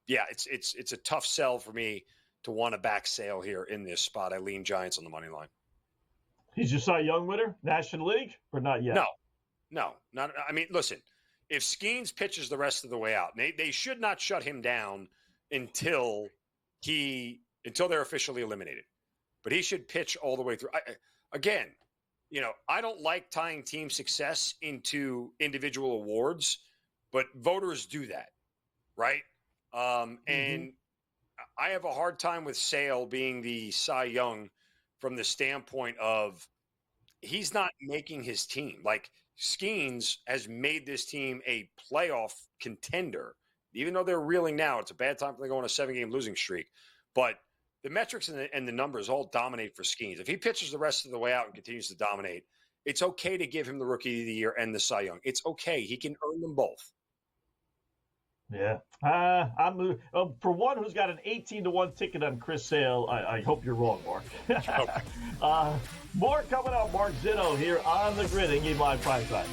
it's a tough sell for me to want to back Sale here in this spot. I lean Giants on the money line. He's your Cy Young winner, National League, or not yet? No, not. I mean, listen, if Skeens pitches the rest of the way out, they should not shut him down until they're officially eliminated. But he should pitch all the way through. I don't like tying team success into individual awards, but voters do that, right? And I have a hard time with Sale being the Cy Young from the standpoint of he's not making his team. Like, Skeens has made this team a playoff contender. Even though they're reeling now, it's a bad time for them to go on a 7-game losing streak. But the metrics and the numbers all dominate for Skeens. If he pitches the rest of the way out and continues to dominate, it's okay to give him the Rookie of the Year and the Cy Young. It's okay. He can earn them both. Yeah. I'm for one who's got an 18-1 ticket on Chris Sale. I hope you're wrong, Mark. More coming up. Mark Zinno here on the Grid. InGame Live PrimeTime.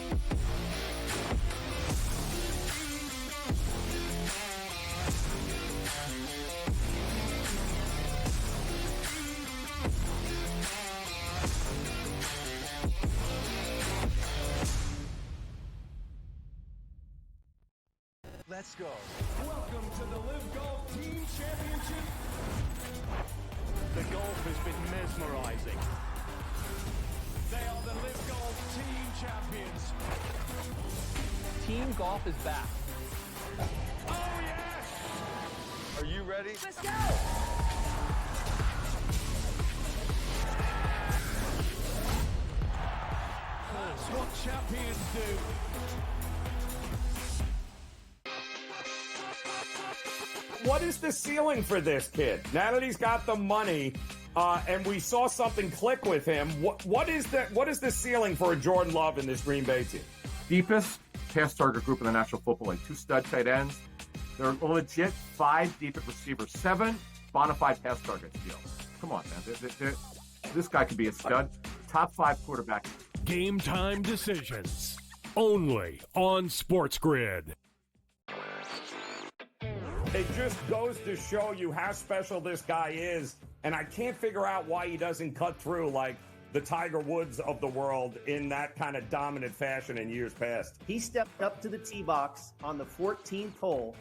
Let's go. Welcome to the Live Golf Team Championship. The golf has been mesmerizing. They are the Live Golf Team Champions. Team golf is back. Oh, yes! Are you ready? Let's go! That's what champions do. What is the ceiling for this kid? Now that he's got the money, and we saw something click with him, what is the ceiling for a Jordan Love in this Green Bay team? Deepest pass target group in the National Football League. 2 stud tight ends. They're legit 5 deep at receiver, 7 bona fide pass targets. Come on, man. This guy could be a stud. Top 5 quarterback. Game time decisions. Only on SportsGrid. It just goes to show you how special this guy is, and I can't figure out why he doesn't cut through like the Tiger Woods of the world in that kind of dominant fashion in years past. He stepped up to the tee box on the 14th hole,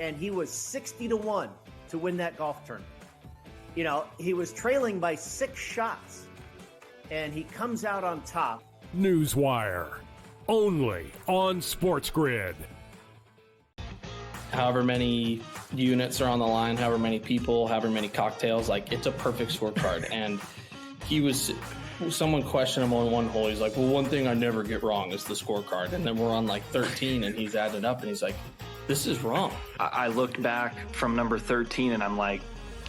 and he was 60-1 to win that golf tournament. He was trailing by 6 shots, and he comes out on top. Newswire. Only on SportsGrid. However many units are on the line, however many people, however many cocktails, like, it's a perfect scorecard. And someone questioned him on one hole. He's like, well, one thing I never get wrong is the scorecard. And then we're on like 13 and he's added up and he's like, this is wrong. I looked back from number 13 and I'm like,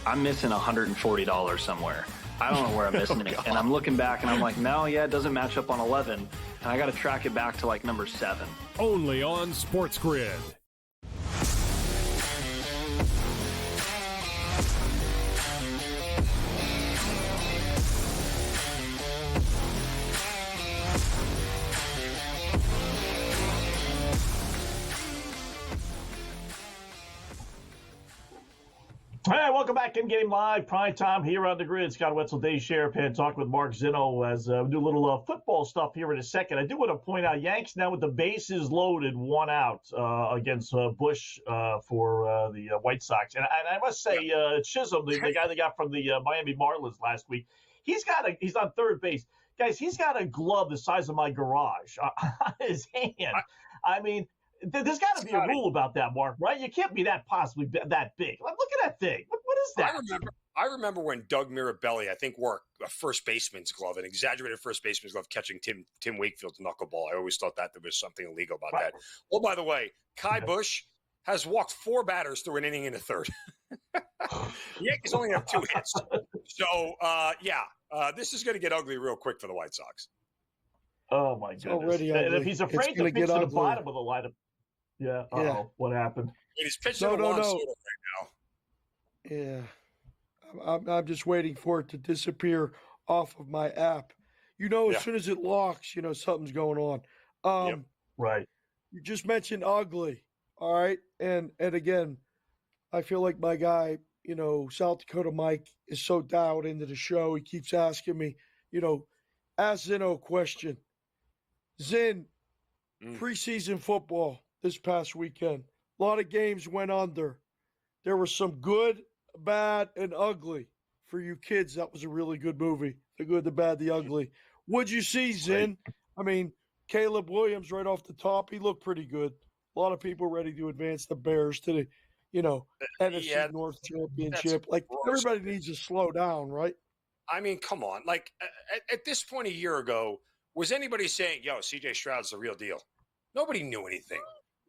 I'm missing $140 somewhere. I don't know where I'm missing it. And I'm looking back and I'm like, no, it doesn't match up on 11. And I got to track it back to like number 7. Only on SportsGrid. Hey, welcome back. InGame Live, PrimeTime here on the Grid. Scott Wetzel, Dave Sharapan, talking with Mark Zinno as we do a little football stuff here in a second. I do want to point out, Yanks now with the bases loaded, 1 out against Bush for the White Sox. And I must say, Chisholm, the guy they got from the Miami Marlins last week, he's on third base. Guys, he's got a glove the size of my garage on his hand. I mean, there's got to be a rule about that, Mark, right? You can't be that possibly that big. Look at that thing. What is that? I remember when Doug Mirabelli, I think, wore a first baseman's glove, an exaggerated first baseman's glove, catching Tim Wakefield's knuckleball. I always thought that there was something illegal about that. Oh, by the way, Kai Busch has walked 4 batters through an inning and a third. The Yankees only have 2 hits. So, this is going to get ugly real quick for the White Sox. Oh, my goodness. already And ugly. if he's It's afraid gonna to pitch get to the ugly. bottom of the lineup, what happened? He's pitching No, a no, long no. sort right now. Yeah. I'm just waiting for it to disappear off of my app. As soon as it locks, something's going on. Right. You just mentioned ugly. All right. And again, I feel like my guy, South Dakota Mike is so dialed into the show. He keeps asking me, ask Zeno a question. Zin, preseason football this past weekend. A lot of games went under. There was some good, bad, and ugly. For you kids, that was a really good movie. The Good, the Bad, the Ugly. What'd you see, Zin? I mean, Caleb Williams right off the top, he looked pretty good. A lot of people ready to advance the Bears to the, NFC North Championship. Like, everybody needs to slow down, right? I mean, come on. Like, at this point a year ago, was anybody saying, yo, CJ Stroud's the real deal? Nobody knew anything.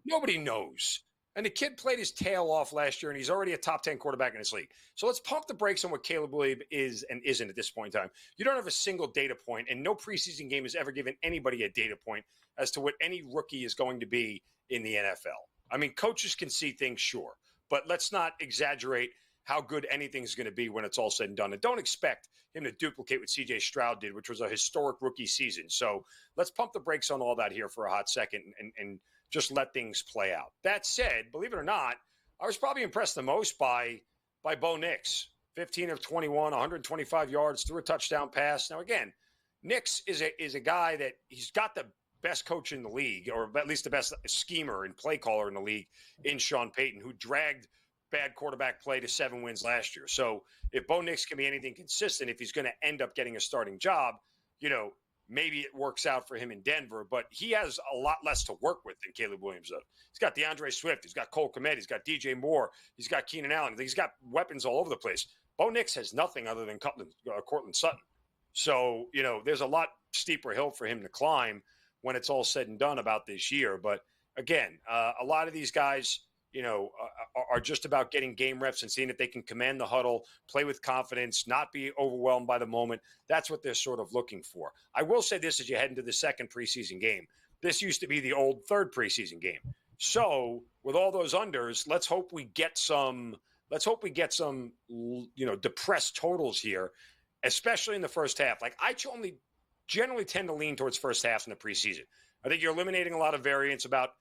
Nobody knows. And the kid played his tail off last year, and he's already a top 10 quarterback in this league. So let's pump the brakes on what Caleb Williams is and isn't at this point in time. You don't have a single data point, and no preseason game has ever given anybody a data point as to what any rookie is going to be in the NFL. I mean, coaches can see things, sure, but let's not exaggerate how good anything's going to be when it's all said and done. And don't expect him to duplicate what CJ Stroud did, which was a historic rookie season. So let's pump the brakes on all that here for a hot second and just let things play out. That said, believe it or not, I was probably impressed the most by Bo Nix. 15 of 21, 125 yards, threw a touchdown pass. Now, again, Nix is a guy that he's got the best coach in the league, or at least the best schemer and play caller in the league in Sean Payton, who dragged bad quarterback play to 7 wins last year. So if Bo Nix can be anything consistent, if he's going to end up getting a starting job, maybe it works out for him in Denver, but he has a lot less to work with than Caleb Williams does. He's got DeAndre Swift. He's got Cole Kmet. He's got DJ Moore. He's got Keenan Allen. He's got weapons all over the place. Bo Nix has nothing other than Cortland Sutton. So, there's a lot steeper hill for him to climb when it's all said and done about this year. But again, a lot of these guys, are just about getting game reps and seeing if they can command the huddle, play with confidence, not be overwhelmed by the moment. That's what they're sort of looking for. I will say this as you head into the second preseason game. This used to be the old third preseason game. So with all those unders, let's hope we get some, depressed totals here, especially in the first half. Like, I only generally tend to lean towards first halves in the preseason. I think you're eliminating a lot of variance about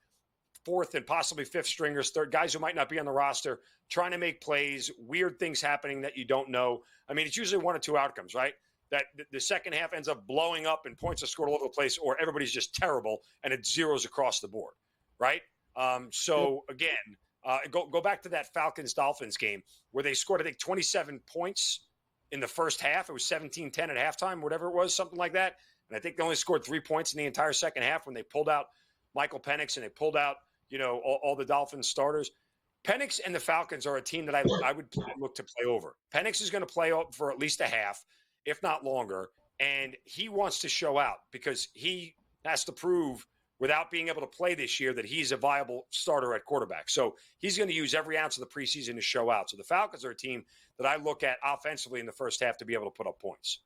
fourth and possibly fifth stringers, third guys who might not be on the roster, trying to make plays, weird things happening that you don't know. I mean, it's usually one or two outcomes, right? That the second half ends up blowing up and points are scored all over the place, or everybody's just terrible and it zeros across the board, right? Again, go back to that Falcons-Dolphins game where they scored, I think, 27 points in the first half. It was 17-10 at halftime, whatever it was, something like that. And I think they only scored 3 points in the entire second half when they pulled out Michael Penix and they pulled out all the Dolphins starters. Penix and the Falcons are a team that I would look to play over. Penix is going to play for at least a half, if not longer, and he wants to show out because he has to prove without being able to play this year that he's a viable starter at quarterback. So he's going to use every ounce of the preseason to show out. So the Falcons are a team that I look at offensively in the first half to be able to put up points.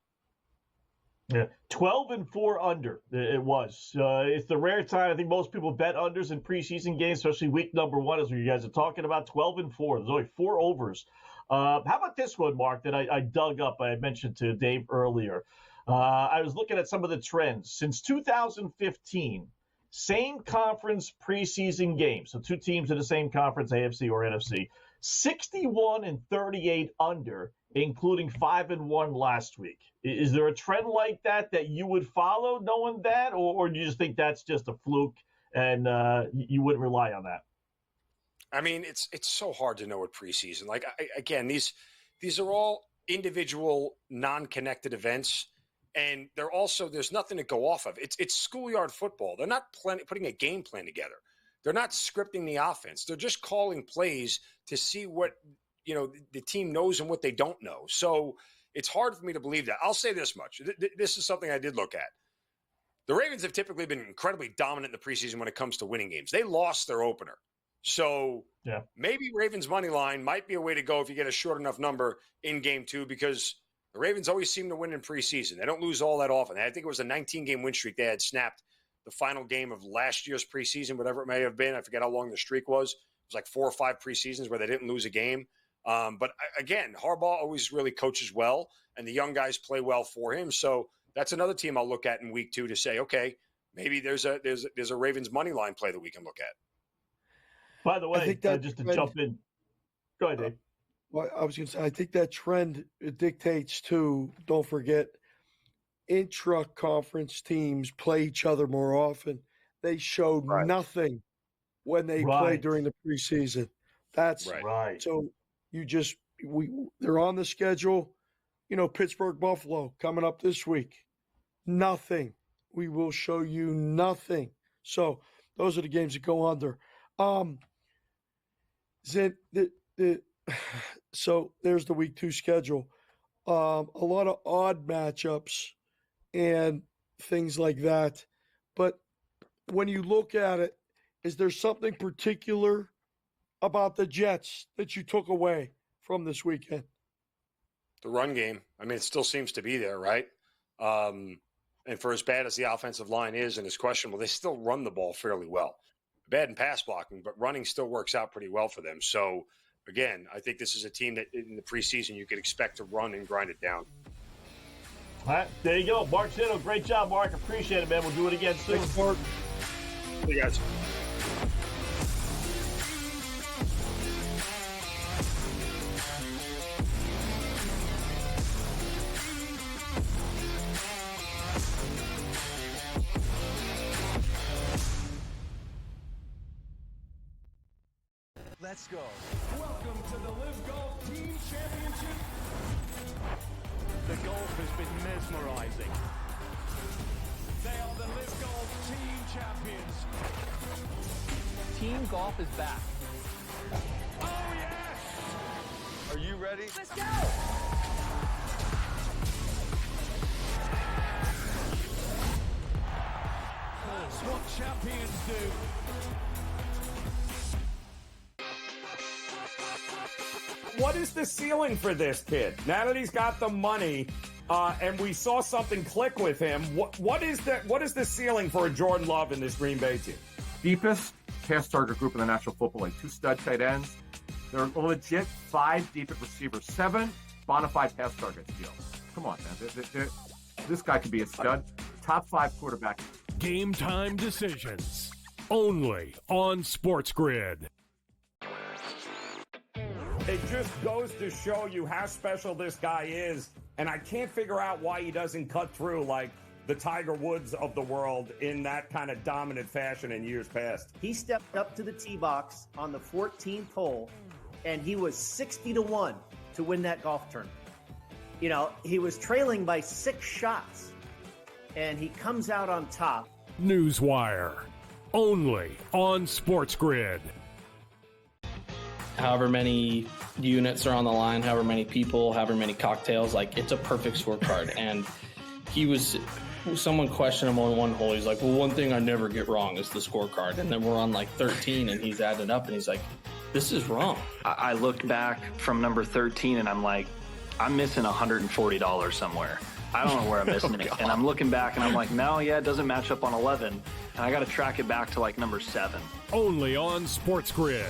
Yeah, 12-4 under it was. It's the rare time. I think most people bet unders in preseason games, especially week number 1, as you guys are talking about. 12-4. There's only 4 overs. How about this one, Mark, that I dug up? I mentioned to Dave earlier. I was looking at some of the trends. Since 2015, same conference preseason games, so 2 teams in the same conference, AFC or NFC, 61-38 under, including 5-1 last week. Is there a trend like that you would follow, knowing that, or do you just think that's just a fluke and you wouldn't rely on that? I mean, it's so hard to know with preseason. Like, again, these are all individual, non-connected events, and there's nothing to go off of. It's schoolyard football. They're not putting a game plan together. They're not scripting the offense. They're just calling plays to see what the team knows and what they don't know. So it's hard for me to believe that. I'll say this much. This is something I did look at. The Ravens have typically been incredibly dominant in the preseason when it comes to winning games. They lost their opener. So maybe Ravens money line might be a way to go if you get a short enough number in game 2, because The Ravens always seem to win in preseason. They don't lose all that often. I think it was a 19-game win streak they had snapped the final game of last year's preseason, whatever it may have been. I forget how long the streak was. It was like 4 or 5 preseasons where they didn't lose a game. But again, Harbaugh always really coaches well, and the young guys play well for him. So that's another team I'll look at in week 2 to say, okay, maybe there's a Ravens money line play that we can look at. By the way, just to jump in, go ahead, Dave. Well, I was going to say, I think that trend dictates too. Don't forget, intra-conference teams play each other more often. They showed nothing when they played during the preseason. That's right. So they're on the schedule. You know, Pittsburgh, Buffalo coming up this week. Nothing. We will show you nothing. So those are the games that go under. So there's the week 2 schedule. A lot of odd matchups and things like that. But when you look at it, is there something particular about the Jets that you took away from this weekend? The run game. I mean, it still seems to be there, right? And for as bad as the offensive line is and is questionable, they still run the ball fairly well. Bad in pass blocking, but running still works out pretty well for them. So, again, I think this is a team that in the preseason you could expect to run and grind it down. All right, there you go. Mark Zito, great job, Mark. Appreciate it, man. We'll do it again soon. Thanks, Mark. See you guys. Let's go. Welcome to the Live Golf Team Championship. The golf has been mesmerizing. They are the Live Golf Team Champions. Team golf is back. Oh, yes! Are you ready? Let's go! That's what champions do. What is the ceiling for this kid? Now that he's got the money, and we saw something click with him, what is the ceiling for a Jordan Love in this Green Bay team? Deepest pass target group in the National Football League. 2 stud tight ends. They're a legit 5 deep at receivers. 7 bona fide pass targets, Gio. Come on, man. This guy could be a stud. Top 5 quarterback. Game time decisions. Only on SportsGrid. It just goes to show you how special this guy is, and I can't figure out why he doesn't cut through like the Tiger Woods of the world in that kind of dominant fashion in years past. He stepped up to the tee box on the 14th hole, and he was 60-1 to win that golf tournament. You know, he was trailing by 6 shots, and he comes out on top. Newswire. Only on SportsGrid. However many units are on the line, however many people, however many cocktails, like it's a perfect scorecard. And someone questioned him on one hole. He's like, well, one thing I never get wrong is the scorecard. And then we're on like 13 and he's added up and he's like, this is wrong. I looked back from number 13 and I'm like, I'm missing $140 somewhere. I don't know where I'm missing it. And I'm looking back and I'm like, no, yeah, it doesn't match up on 11. And I got to track it back to like number 7. Only on SportsGrid.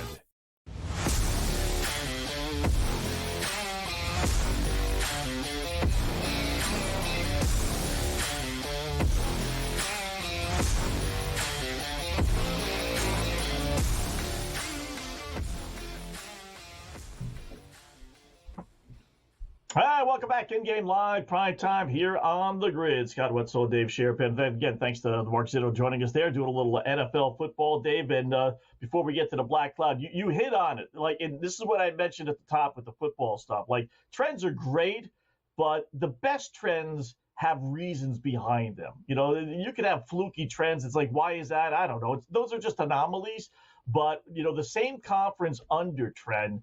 Hi, welcome back. In-game live, prime time here on the grid. Scott Wetzel, Dave Sharapan. Again, thanks to Mark Zito joining us there, doing a little NFL football, Dave. And before we get to the Black Cloud, you hit on it. Like, and this is what I mentioned at the top with the football stuff. Like, trends are great, but the best trends have reasons behind them. You know, you could have fluky trends. It's like, why is that? I don't know. Those are just anomalies. But, you know, the same conference under trend,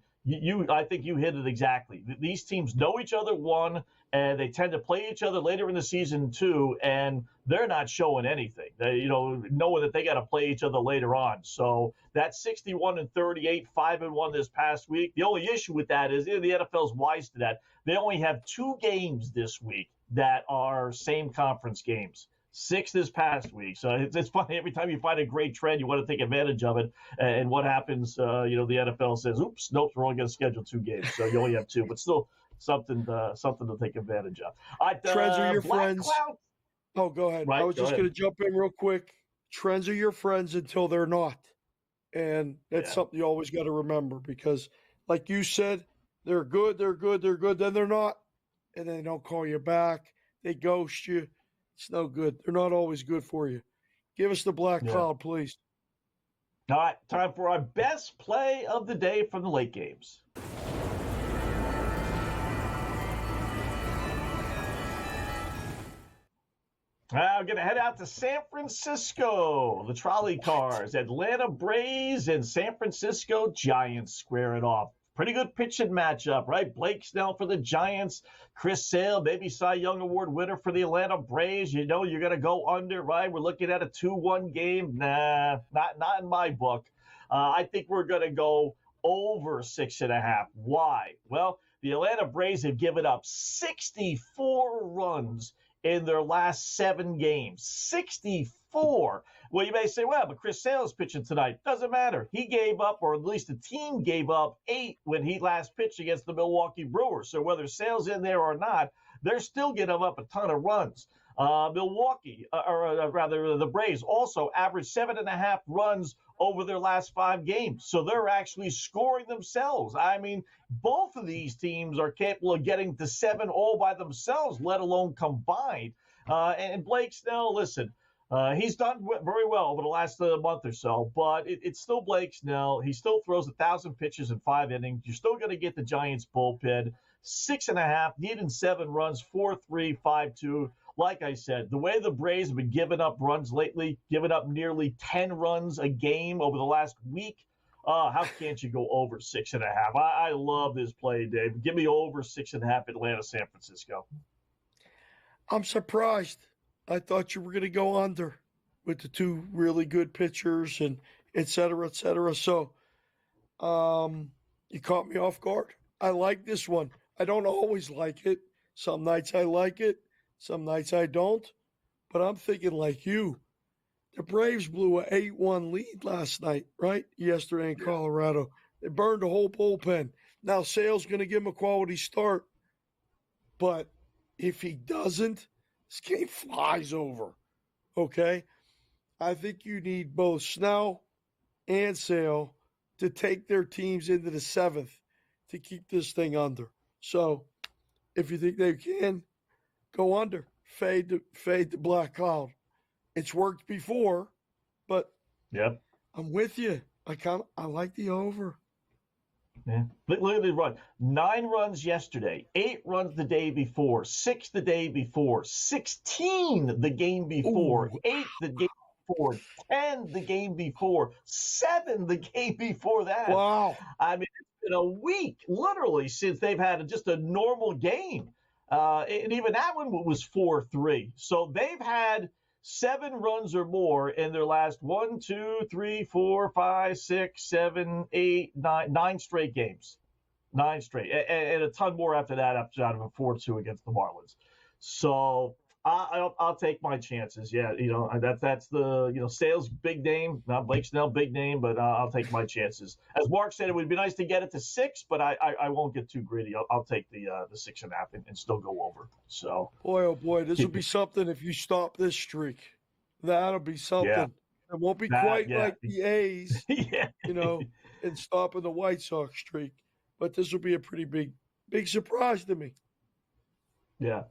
I think you hit it exactly. These teams know each other, one, and they tend to play each other later in the season, two, and they're not showing anything. They, knowing that they got to play each other later on. So that 61-38, 5-1 this past week. The only issue with that is the NFL's wise to that. They only have 2 games this week that are same conference games. 6 this past week. So it's funny. Every time you find a great trend, you want to take advantage of it. And what happens, the NFL says, oops, nope, we're only going to schedule 2 games. So you only have 2, but still something to take advantage of. Trends are your friends. Cloud. Oh, go ahead. Right, I was just going to jump in real quick. Trends are your friends until they're not. And that's something you always got to remember because, like you said, they're good, then they're not. And then they don't call you back. They ghost you. It's no good. They're not always good for you. Give us the black cloud, please. All right, time for our best play of the day from the late games. We're going to head out to San Francisco. The trolley cars, Atlanta Braves and San Francisco Giants square it off. Pretty good pitching matchup, right? Blake Snell for the Giants, Chris Sale, maybe Cy Young Award winner for the Atlanta Braves. You're going to go under, right? We're looking at a 2-1 game. Nah, not in my book. I think we're going to go over 6.5. Why? Well, the Atlanta Braves have given up 64 runs in their last 7 games. 64. Well, you may say, well, but Chris Sale is pitching tonight. Doesn't matter. He gave up, or at least the team gave up 8 when he last pitched against the Milwaukee Brewers. So whether Sale's in there or not, they're still giving up a ton of runs. The Braves also averaged 7.5 runs over their last 5 games. So they're actually scoring themselves. I mean, both of these teams are capable of getting to 7 all by themselves, let alone combined. And Blake Snell, listen, he's done very well over the last month or so, but it's still Blake Snell. He still throws 1,000 pitches in 5 innings. You're still going to get the Giants bullpen. 6.5, needing 7 runs, 4-3, 5-2. Like I said, the way the Braves have been giving up runs lately, giving up nearly 10 runs a game over the last week, how can't you go over 6.5? I love this play, Dave. Give me over 6.5 Atlanta, San Francisco. I'm surprised. I thought you were going to go under with the 2 really good pitchers and et cetera, et cetera. So you caught me off guard. I like this one. I don't always like it. Some nights I like it. Some nights I don't. But I'm thinking like you. The Braves blew an 8-1 lead last night, right? Yesterday in Colorado. They burned the whole bullpen. Now Sale's going to give him a quality start. But if he doesn't, this game flies over, okay? I think you need both Snell and Sale to take their teams into the 7th to keep this thing under. So if you think they can, go under. Fade the black cloud. It's worked before, but I'm with you. I like the over. Yeah. Look at the run. 9 runs yesterday, 8 runs the day before, 6 the day before, 16 the game before, 8 the game before, 10 the game before, 7 the game before that. Wow. I mean, it's been a week, literally, since they've had just a normal game. And even that one was 4-3. So they've had 7 runs or more in their last 1, 2, 3, 4, 5, 6, 7, 8, 9 straight games. 9 straight. And a ton more after that, after out of a 4-2 against the Marlins. So I'll take my chances. Yeah, that's the Sale's big name, not Blake Snell big name, but I'll take my chances. As Mark said, it would be nice to get it to 6, but I won't get too greedy. I'll take the 6.5 and still go over. So boy, oh boy, this will be something if you stop this streak. That'll be something. Yeah. It won't be quite like the A's, and stopping the White Sox streak, but this will be a pretty big surprise to me. Yeah.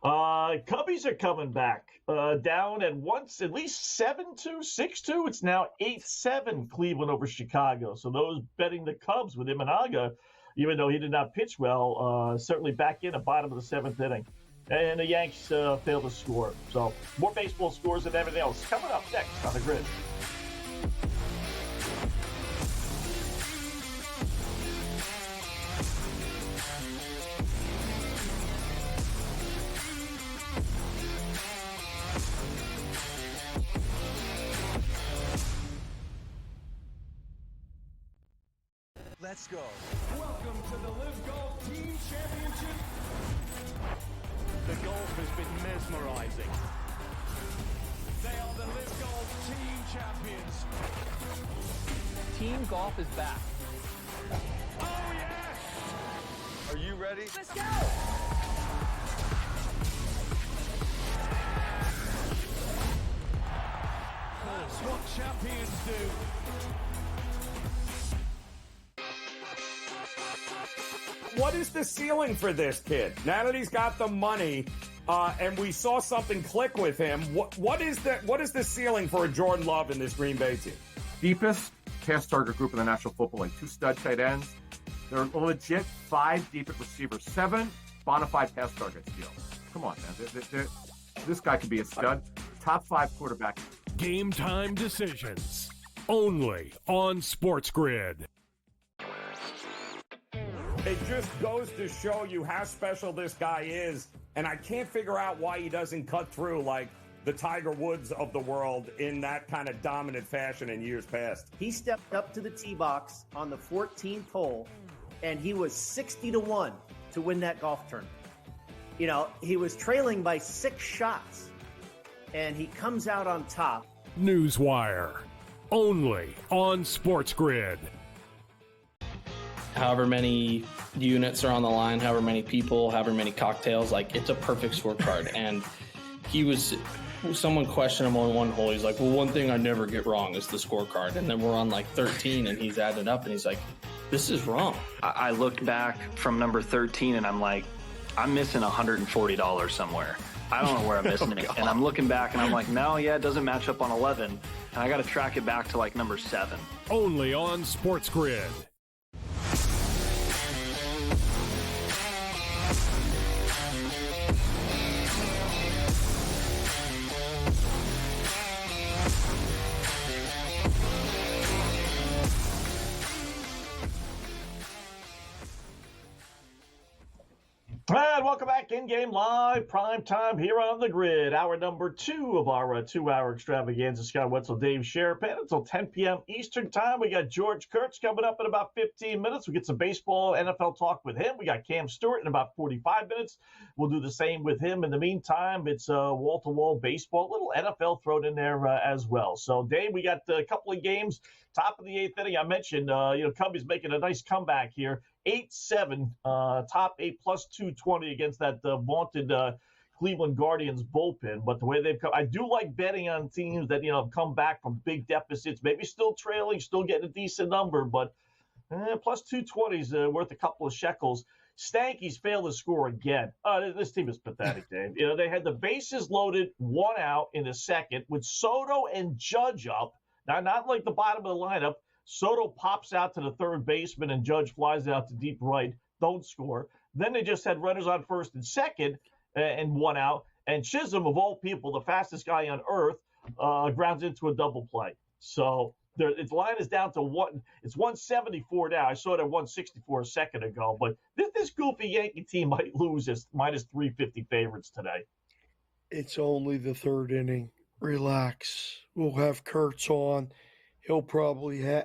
Cubbies are coming back down at once, at least 7-2, 6-2. It's now 8-7 Cleveland over Chicago. So those betting the Cubs with Imanaga, even though he did not pitch well, certainly back in the bottom of the 7th inning. And the Yanks failed to score. So more baseball scores and everything else coming up next on the Grid. Let's go. Welcome to the Live Golf Team Championship. The golf has been mesmerizing. They are the Live Golf Team Champions. Team golf is back. Oh, yes! Are you ready? Let's go! That's what champions do. What is the ceiling for this kid? Now that he's got the money, and we saw something click with him, what is the ceiling for a Jordan Love in this Green Bay team? Deepest pass target group in the National Football League. 2 stud tight ends. They're legit 5 deep at receiver. 7 bona fide pass targets. Come on, man. This guy could be a stud. Top 5 quarterback. Game time decisions. Only on SportsGrid. It just goes to show you how special this guy is, and I can't figure out why he doesn't cut through like the Tiger Woods of the world in that kind of dominant fashion in years past. He stepped up to the tee box on the 14th hole, and he was 60-1 to win that golf tournament. You know, he was trailing by 6 shots, and he comes out on top. Newswire. Only on SportsGrid. However many units are on the line, however many people, however many cocktails, like it's a perfect scorecard. And he was, someone questioned him on one hole. He's like, well, one thing I never get wrong is the scorecard. And then we're on like 13 and he's added up and he's like, this is wrong. I looked back from number 13 and I'm like, I'm missing $140 somewhere. I don't know where I'm missing it. And I'm looking back and I'm like, no, yeah, it doesn't match up on 11. And I got to track it back to like number 7. Only on SportsGrid. And welcome back, InGame Live, Prime Time here on the grid. Hour number 2 of our 2-hour extravaganza. Scott Wetzel, Dave Sharapan until 10 p.m. Eastern Time. We got George Kurtz coming up in about 15 minutes. We get some baseball, NFL talk with him. We got Cam Stewart in about 45 minutes. We'll do the same with him. In the meantime, it's wall-to-wall baseball, a little NFL thrown in there as well. So, Dave, we got a couple of games. Top of the 8th inning, I mentioned, Cubbies making a nice comeback here. 8-7, top 8 plus 220 against that vaunted Cleveland Guardians bullpen. But the way they've come, I do like betting on teams that, come back from big deficits, maybe still trailing, still getting a decent number, but plus 220 is worth a couple of shekels. Stankies failed to score again. This team is pathetic, Dave. They had the bases loaded, 1 out in the second with Soto and Judge up. Now, not like the bottom of the lineup. Soto pops out to the third baseman and Judge flies out to deep right. Don't score. Then they just had runners on first and second and 1 out. And Chisholm, of all people, the fastest guy on earth, grounds into a double play. So its line is down to 1. It's 174 now. I saw it at 164 a second ago. But this goofy Yankee team might lose as minus 350 favorites today. It's only the 3rd inning. Relax. We'll have Kurtz on. He'll probably have.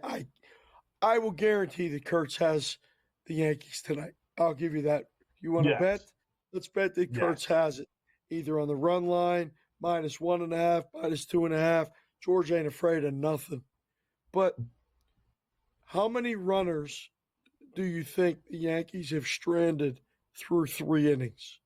I will guarantee that Kurtz has the Yankees tonight. I'll give you that. You want to bet? Let's bet that Kurtz has it. Either on the run line, minus 1.5, minus 2.5. George ain't afraid of nothing. But how many runners do you think the Yankees have stranded through 3 innings?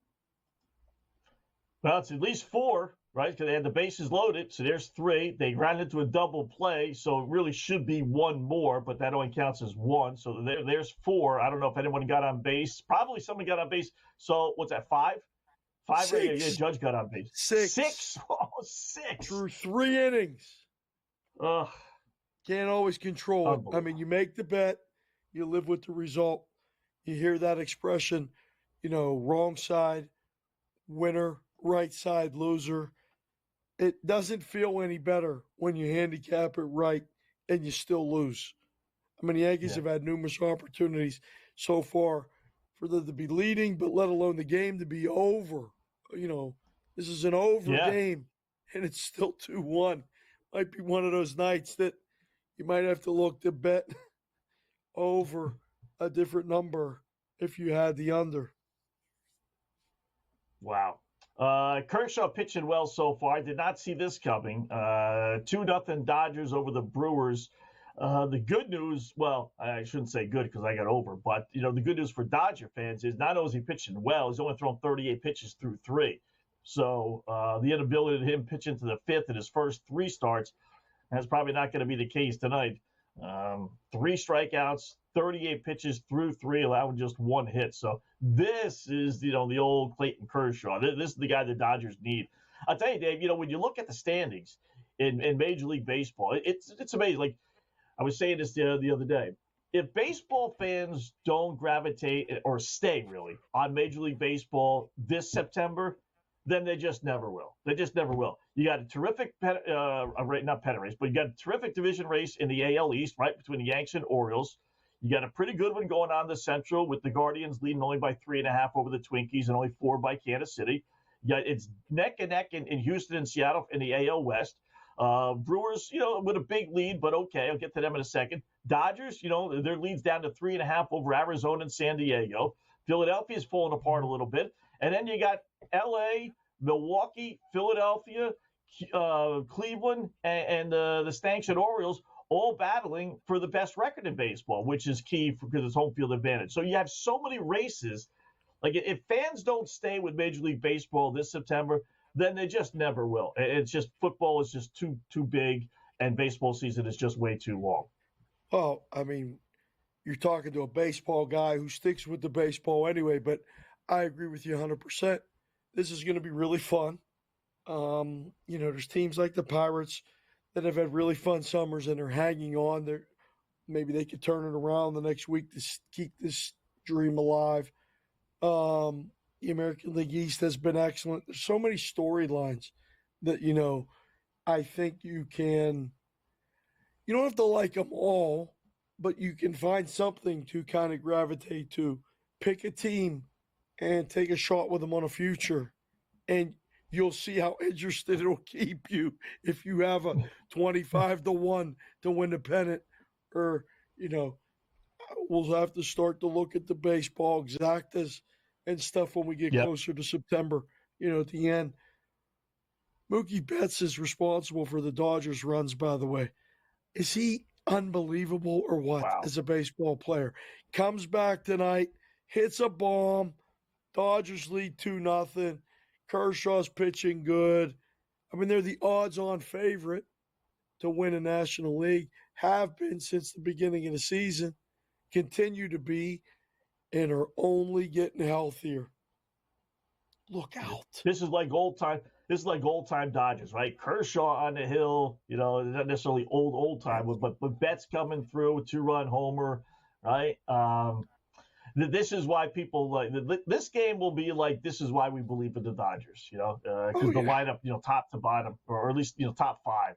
Well, it's at least 4. Right, because they had the bases loaded, so there's 3. They ran into a double play, so it really should be 1 more, but that only counts as 1. So there's 4. I don't know if anyone got on base. Probably someone got on base. So what's that, 5? 5? 6. Yeah, Judge got on base. 6. 6? Oh, 6. Through 3 innings. Ugh. Can't always control it. I mean, you make the bet, you live with the result. You hear that expression, wrong side, winner, right side, loser. It doesn't feel any better when you handicap it right and you still lose. I mean, the Yankees have had numerous opportunities so far for them to be leading, but let alone the game to be over. This is an over game, and it's still 2-1. Might be one of those nights that you might have to look to bet over a different number if you had the under. Wow. Kershaw pitching well so far. I did not see this coming. 2-0 Dodgers over the Brewers. The good news, well, I shouldn't say good because I got over, but the good news for Dodger fans is not only is he pitching well, he's only thrown 38 pitches through 3. So the inability of him pitch into the 5th in his first 3 starts, that's probably not going to be the case tonight. 3 strikeouts, 38 pitches through 3, allowing just 1 hit. So this is, the old Clayton Kershaw. This is the guy the Dodgers need. I'll tell you, Dave, when you look at the standings in Major League Baseball, it's amazing. Like I was saying this the other day. If baseball fans don't gravitate or stay really on Major League Baseball this September, then they just never will. They just never will. You got a terrific, not pennant race, but you got a terrific division race in the AL East, right, between the Yanks and Orioles. You got a pretty good one going on in the Central with the Guardians leading only by 3.5 over the Twinkies and only 4 by Kansas City. Yeah, it's neck and neck in Houston and Seattle in the AL West. Brewers, with a big lead, but okay, I'll get to them in a second. Dodgers, their lead's down to 3.5 over Arizona and San Diego. Philadelphia's falling apart a little bit. And then you got L.A., Milwaukee, Philadelphia, Cleveland, and the Stanks and Orioles all battling for the best record in baseball, which is key because it's home field advantage. So you have so many races. Like if fans don't stay with Major League Baseball this September, then they just never will. It's just football is just too big, and baseball season is just way too long. Well, I mean, you're talking to a baseball guy who sticks with the baseball anyway, but I agree with you 100%. This is going to be really fun. There's teams like the Pirates that have had really fun summers and are hanging on. Maybe they could turn it around the next week to keep this dream alive. The American League East has been excellent. There's so many storylines that, I think you don't have to like them all, but you can find something to kind of gravitate to. Pick a team and take a shot with them on a future, and you'll see how interested it'll keep you if you have a 25-1 to win the pennant, or, we'll have to start to look at the baseball exactas and stuff when we get closer to September, at the end. Mookie Betts is responsible for the Dodgers runs, by the way. Is he unbelievable or what as a baseball player? Comes back tonight, hits a bomb. Dodgers lead 2-0. Kershaw's pitching good. I mean, they're the odds-on favorite to win a National League. Have been since the beginning of the season. Continue to be, and are only getting healthier. Look out. This is like old time. This is like old time Dodgers, right? Kershaw on the hill, not necessarily old time, but Betts coming through with 2-run homer, right? This is why people like this game will be like. This is why we believe in the Dodgers, because the lineup, top to bottom, or at least top 5.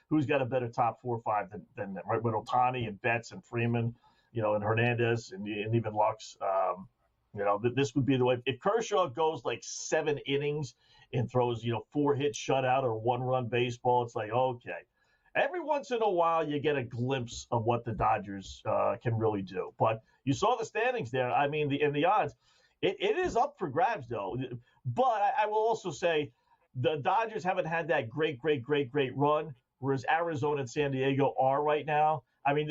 Who's got a better top 4 or 5 than them, right? With Ohtani and Betts and Freeman, and Hernandez and even Lux. This would be the way. If Kershaw goes like 7 innings and throws 4-hit shutout or 1-run baseball, it's like, okay. Every once in a while, you get a glimpse of what the Dodgers can really do. But you saw the standings there. I mean, the odds, it is up for grabs, though. But I will also say the Dodgers haven't had that great run, whereas Arizona and San Diego are right now. I mean,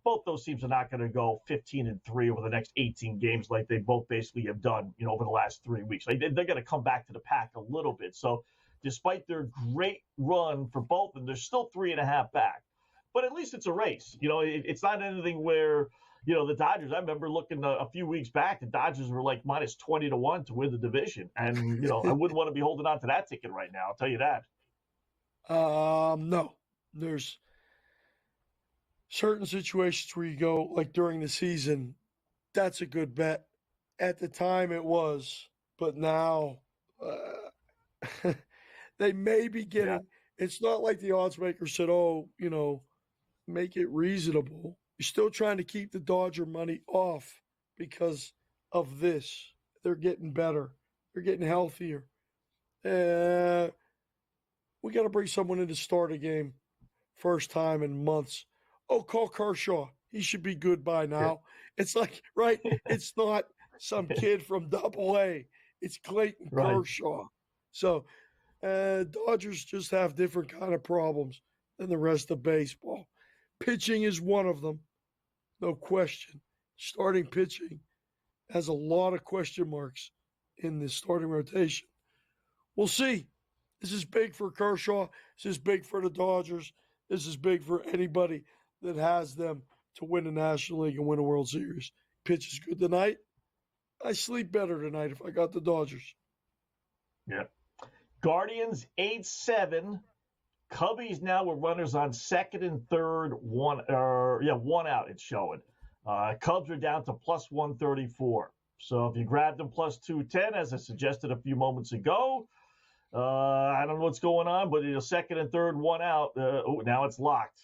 both those teams are not going to go 15-3 over the next 18 games like they both basically have done, over the last 3 weeks. They're going to come back to the pack a little bit. So despite their great run for both of them, they're still 3.5 back. But at least it's a race. It's not anything where, the Dodgers, I remember looking a few weeks back, the Dodgers were like minus 20-1 to win the division. And, I wouldn't want to be holding on to that ticket right now. I'll tell you that. No. There's certain situations where you go, like during the season, that's a good bet. At the time it was, but now they may be getting, it's not like the odds maker said, make it reasonable. You're still trying to keep the Dodger money off because of this. They're getting better. They're getting healthier. We got to bring someone in to start a game first time in months. Oh, call Kershaw. He should be good by now. It's like, right? It's not some kid from Double-A. It's Clayton Kershaw. So Dodgers just have different kind of problems than the rest of baseball. Pitching is one of them, no question. Starting pitching has a lot of question marks in the starting rotation. We'll see. This is big for Kershaw. This is big for the Dodgers. This is big for anybody that has them to win the National League and win a World Series. Pitch is good tonight. I sleep better tonight if I got the Dodgers. Yeah. Guardians 8-7. Cubbies now with runners on second and third. One out it's showing. Cubs are down to plus 134. So if you grabbed them plus 210, as I suggested a few moments ago, I don't know what's going on, but second and third, one out. Now it's locked.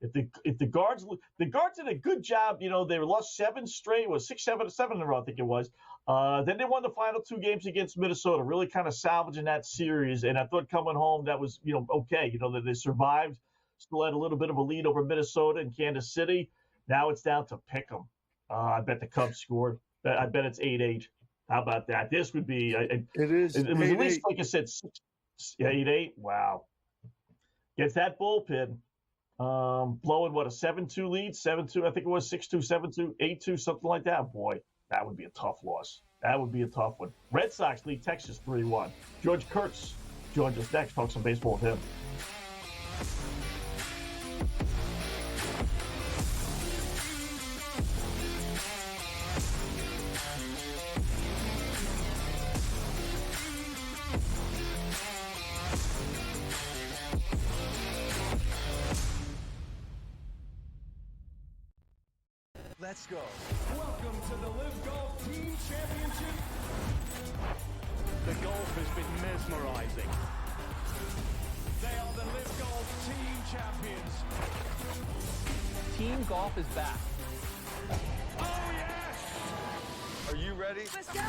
If the guards did a good job, they lost 7 straight, was 6, 7 in a row, I think it was. Then they won the final 2 games against Minnesota, really kind of salvaging that series. And I thought coming home that was, okay. That they survived, still had a little bit of a lead over Minnesota and Kansas City. Now it's down to pick 'em. I bet the Cubs scored. I bet it's 8-8. How about that? This would be. It is. It was at least, like I said, 8-8. Wow. Gets that bullpen. Blowing a 7-2 lead, 7-2, I think it was 6-2, 7-2, 8-2, something like that. Boy, that would be a tough loss. That would be a tough one. Red Sox lead Texas 3-1. George Kurtz joins us next. Talk some baseball with him. Let's go. Welcome to the Live Golf Team Championship. The golf has been mesmerizing. They are the Live Golf Team Champions. Team golf is back. Oh, yes! Are you ready? Let's go!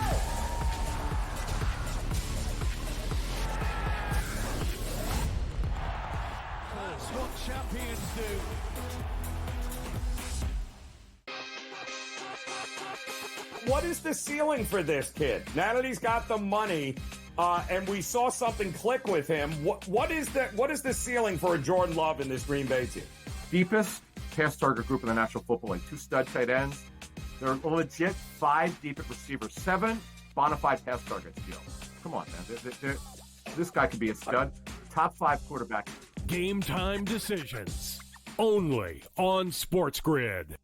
That's what champions do. What is the ceiling for this kid? Now that he's got the money, and we saw something click with him, what is the ceiling for a Jordan Love in this Green Bay team? Deepest pass target group in the National Football League. 2 stud tight ends. They're legit 5 deep at receiver. 7 bona fide pass targets, Gio. Come on, man. This guy could be a stud. Top 5 quarterback. Game time decisions. Only on SportsGrid.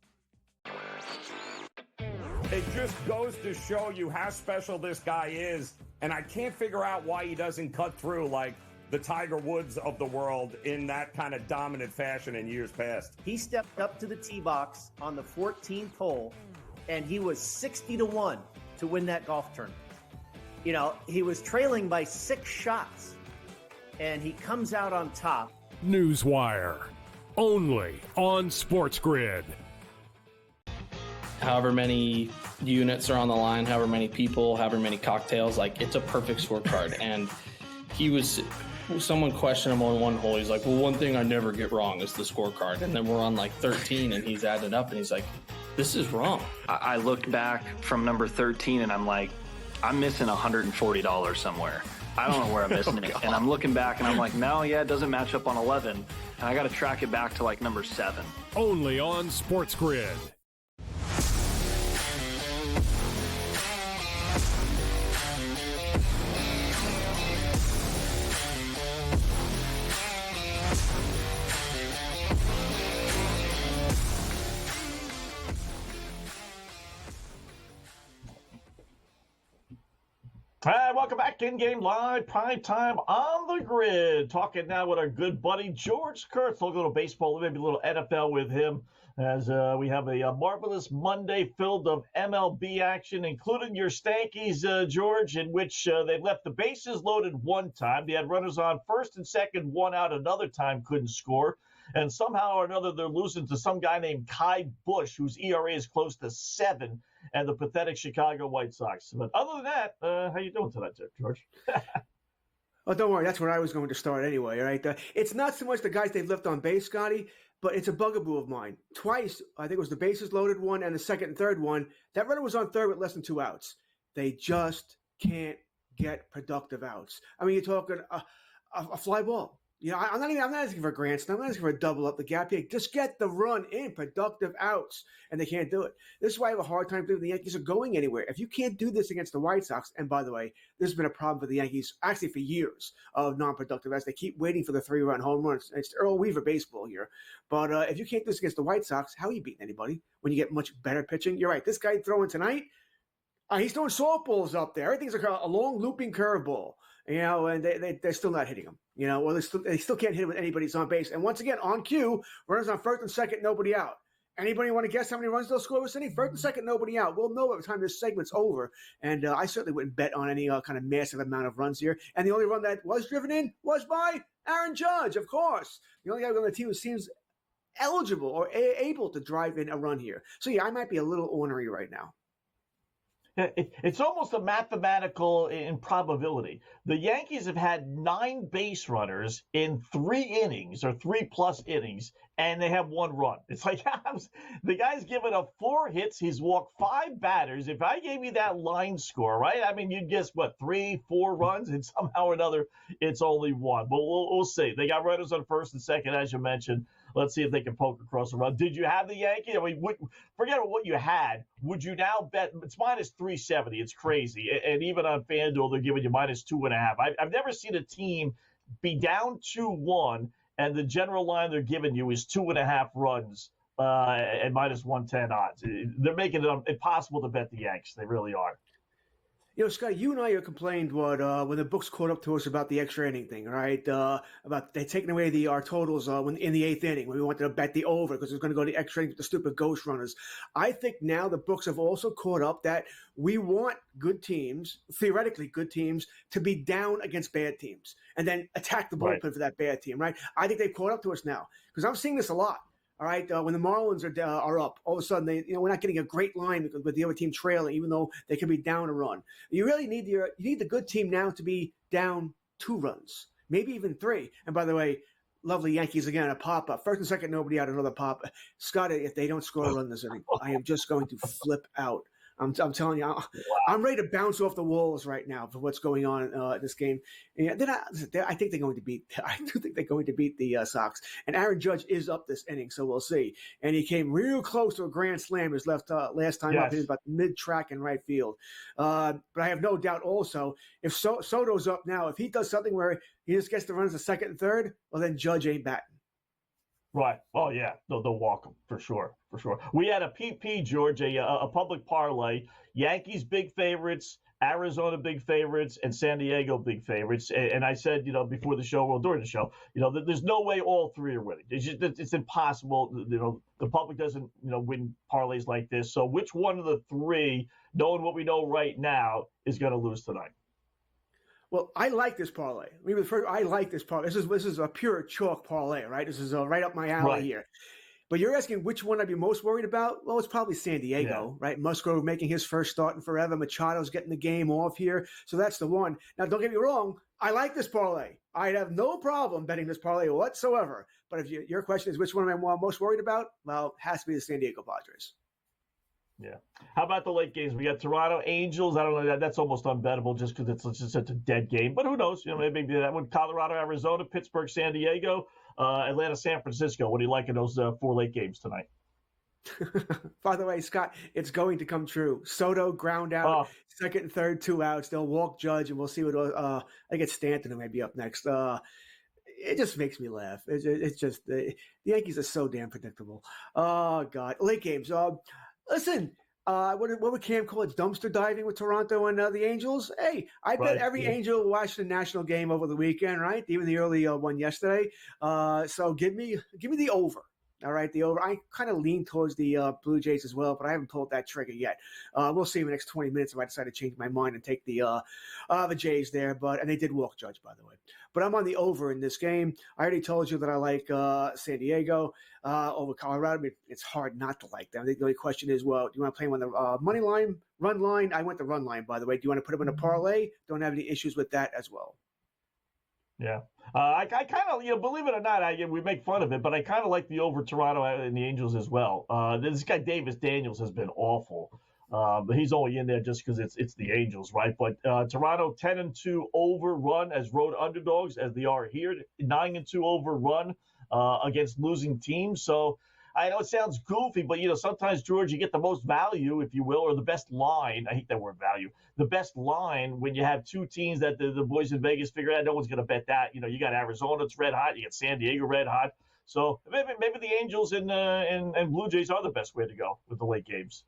It just goes to show you how special this guy is, and I can't figure out why he doesn't cut through like the Tiger Woods of the world in that kind of dominant fashion in years past. He stepped up to the tee box on the 14th hole, and he was 60-1 to win that golf tournament. He was trailing by 6 shots, and he comes out on top. Newswire. Only on SportsGrid. However many units are on the line, however many people, however many cocktails, it's a perfect scorecard. And someone questioned him on one hole. He's like, well, one thing I never get wrong is the scorecard. And then we're on 13 and he's added up and he's like, this is wrong. I looked back from number 13 and I'm like, I'm missing $140 somewhere. I don't know where I'm missing it. And I'm looking back and I'm like, no, it doesn't match up on 11. And I got to track it back to number 7. Only on SportsGrid. All right, welcome back. In-game live, prime time on the grid. Talking now with our good buddy George Kurtz. A little baseball, maybe a little NFL with him, as we have a marvelous Monday filled of MLB action, including your Stankies, George, in which they left the bases loaded one time. They had runners on first and second, one out another time, couldn't score. And somehow or another, they're losing to some guy named Kai Bush, whose ERA is close to 7, and the pathetic Chicago White Sox. But other than that, how you doing tonight, George? Oh, don't worry. That's where I was going to start anyway, right? It's not so much the guys they've left on base, Scotty, but it's a bugaboo of mine. Twice, I think it was the bases loaded one and the second and third one, that runner was on third with less than 2 outs. They just can't get productive outs. I mean, you're talking a fly ball. You know, I'm not asking for a grand slam. I'm not asking for a double up the gap here. Just get the run in, productive outs, and they can't do it. This is why I have a hard time believing the Yankees are going anywhere. If you can't do this against the White Sox, and by the way, this has been a problem for the Yankees actually for years of non-productive outs. They keep waiting for the 3-run home runs. It's Earl Weaver baseball here. But if you can't do this against the White Sox, how are you beating anybody when you get much better pitching? You're right. This guy throwing tonight, he's throwing softballs up there. Everything's like a long looping curveball. You know, and they're still not hitting him. You know, well, they still can't hit him when anybody's on base. And once again, on cue, runners on first and second, nobody out. Anybody want to guess how many runs they'll score this inning? First and second, nobody out. We'll know by the time this segment's over. And I certainly wouldn't bet on any kind of massive amount of runs here. And the only run that was driven in was by Aaron Judge, of course. The only guy on the team who seems eligible or able to drive in a run here. So, yeah, I might be a little ornery right now. It's almost a mathematical improbability. The Yankees have had 9 base runners in 3 innings or 3+ innings, and they have 1 run. It's like the guy's given up 4 hits. He's walked 5 batters. If I gave you that line score, right? I mean, you'd guess, 3, 4 runs, and somehow or another, it's only 1. But we'll see. They got runners on first and second, as you mentioned. Let's see if they can poke across the run. Did you have the Yankee? I mean, forget what you had. Would you now bet? It's minus 370. It's crazy. And even on FanDuel, they're giving you minus 2.5. I've never seen a team be down 2-1, and the general line they're giving you is 2.5 runs and minus 110 odds. They're making it impossible to bet the Yanks. They really are. You know, Scott, you and I have complained when the books caught up to us about the extra inning thing, right? About they taking away our totals when in the 8th inning when we wanted to bet the over because it was going to go to the extra inning with the stupid ghost runners. I think now the books have also caught up that we want good teams, theoretically good teams, to be down against bad teams and then attack the bullpen for that bad team, right? I think they've caught up to us now because I'm seeing this a lot. All right, when the Marlins are up, all of a sudden we're not getting a great line with the other team trailing, even though they can be down a run. You really need the good team now to be down 2 runs, maybe even 3. And by the way, lovely Yankees again, a pop up, first and second, nobody out, another pop. Scott, if they don't score a run this inning, I am just going to flip out. I'm telling you, I'm ready to bounce off the walls right now for what's going on in this game. And then I think they're going to beat. I do think they're going to beat the Sox. And Aaron Judge is up this inning, so we'll see. And he came real close to a grand slam his last time up. He was about mid-track in right field. But I have no doubt also if Soto's up now, if he does something where he just gets the runs to second and third, well then Judge ain't batting. Right. Oh, yeah. They'll walk them for sure. For sure. We had a PP, George, a public parlay. Yankees big favorites, Arizona big favorites, and San Diego big favorites. And I said, before the show, well, during the show, there's no way all 3 are winning. It's impossible. The public doesn't, win parlays like this. So which one of the 3, knowing what we know right now, is going to lose tonight? Well, I like this parlay. I like this parlay. This is a pure chalk parlay, right? This is right up my alley here. But you're asking which one I'd be most worried about? Well, it's probably San Diego, right? Musgrove making his first start in forever. Machado's getting the game off here. So that's the one. Now, don't get me wrong. I like this parlay. I'd have no problem betting this parlay whatsoever. But if your question is which one am I most worried about? Well, it has to be the San Diego Padres. Yeah. How about the late games? We got Toronto Angels. I don't know. That's almost unbettable just because it's just such a dead game. But who knows? Maybe that one. Colorado, Arizona, Pittsburgh, San Diego, Atlanta, San Francisco. What do you like in those 4 late games tonight? By the way, Scott, it's going to come true. Soto ground out, second and third, 2 outs. They'll walk Judge, and we'll see what. I get Stanton who may be up next. It just makes me laugh. It's just the Yankees are so damn predictable. Oh God, late games. Listen, what would Cam call it? Dumpster diving with Toronto and the Angels? Hey, I bet every Angel watched the national game over the weekend, right? Even the early one yesterday. So give me the over. All right, the over. I kind of lean towards the Blue Jays as well, but I haven't pulled that trigger yet. We'll see in the next 20 minutes if I decide to change my mind and take the Jays there. And they did walk Judge, by the way. But I'm on the over in this game. I already told you that I like San Diego over Colorado. I mean, it's hard not to like them. I think the only question is, well, do you want to play them on the money line, run line? I went the run line, by the way. Do you want to put them in a parlay? Don't have any issues with that as well. Yeah. I kind of, believe it or not, we make fun of it, but I kind of like the over Toronto and the Angels as well. This guy Davis Daniels has been awful, but he's only in there just because it's the Angels, right? But Toronto 10-2 over run as road underdogs as they are here, 9-2 over run against losing teams. So I know it sounds goofy, but sometimes, George, you get the most value, if you will, or the best line. I hate that word value. The best line when you have two teams that the boys in Vegas figure out no one's going to bet that. You got Arizona, it's red hot. You got San Diego, red hot. So maybe the Angels and Blue Jays are the best way to go with the late games.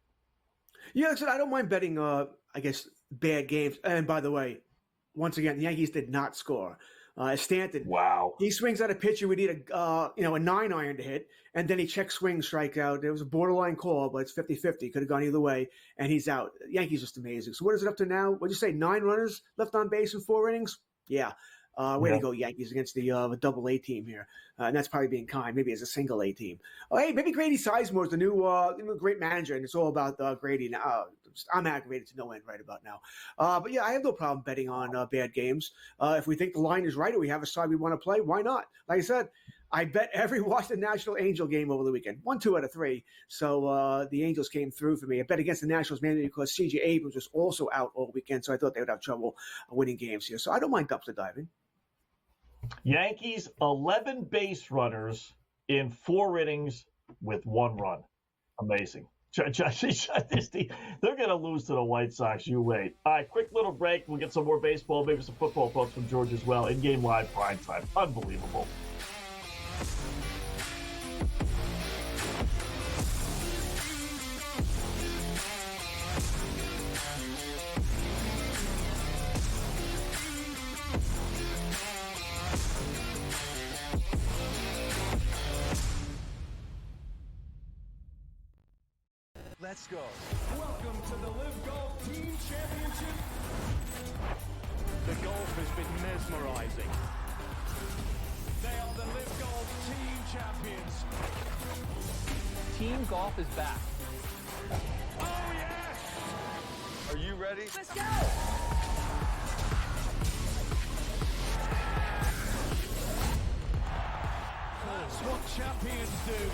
Yeah, so I don't mind betting. I guess bad games. And by the way, once again, the Yankees did not score. Stanton, wow, he swings at a pitcher we need a 9-iron to hit, and then he check swing strikeout. It was a borderline call, but it's 50-50. Could have gone either way, and he's out. The Yankees just amazing. So what is it up to now? What'd you say? 9 runners left on base in 4 innings? Yeah. Way to go, Yankees, against the double-A team here. And that's probably being kind, maybe as a single-A team. Oh, hey, maybe Grady Sizemore is the new great manager, and it's all about Grady now. I'm aggravated to no end right about now. But, yeah, I have no problem betting on bad games. If we think the line is right or we have a side we want to play, why not? Like I said, I bet every Washington National Angel game over the weekend. 1, 2 out of 3. So the Angels came through for me. I bet against the Nationals mainly because C.J. Abrams was also out all weekend, so I thought they would have trouble winning games here. So I don't mind dumpster diving. Yankees, 11 base runners in 4 innings with 1 run. Amazing. They're going to lose to the White Sox. You wait. All right, quick little break. We'll get some more baseball, maybe some football thoughts from George as well. In-game live prime time. Unbelievable. Let's go. Welcome to the Live Golf Team Championship. The golf has been mesmerizing. They are the Live Golf Team Champions. Team golf is back. Oh, yes! Are you ready? Let's go! That's what champions do.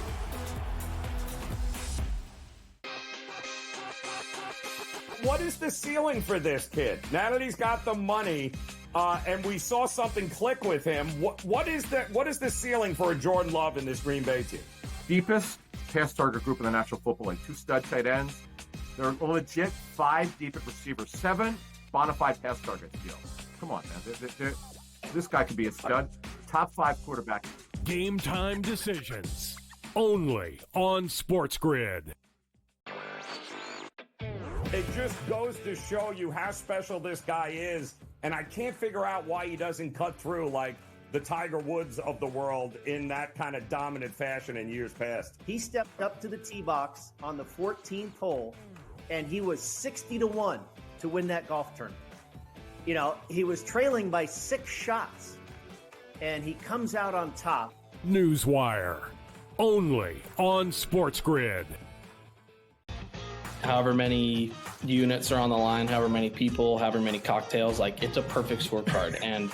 What is the ceiling for this kid? Now that he's got the money, and we saw something click with him, what is the ceiling for a Jordan Love in this Green Bay team? Deepest pass target group in the National Football League. 2 stud tight ends. They're a legit 5 deep at receiver. 7 bona fide pass targets. Come on, man. This guy could be a stud. Top 5 quarterback. Game time decisions. Only on SportsGrid. It just goes to show you how special this guy is, and I can't figure out why he doesn't cut through like the Tiger Woods of the world in that kind of dominant fashion in years past. He stepped up to the tee box on the 14th hole, and he was 60-1 to win that golf tournament. He was trailing by 6 shots, and he comes out on top. Newswire. Only on SportsGrid. However many units are on the line, however many people, however many cocktails, it's a perfect scorecard. And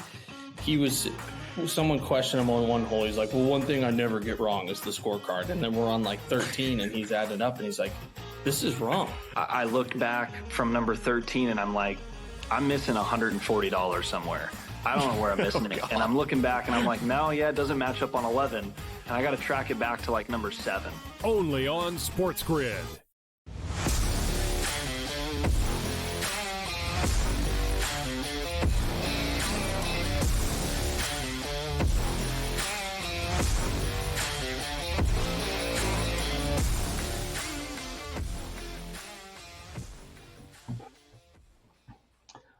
someone questioned him on one hole. He's like, well, one thing I never get wrong is the scorecard. And then we're on 13 and he's added up and he's like, this is wrong. I looked back from number 13 and I'm like, I'm missing $140 somewhere. I don't know where I'm missing it. And I'm looking back and I'm like, no, it doesn't match up on 11. And I got to track it back to number 7. Only on SportsGrid.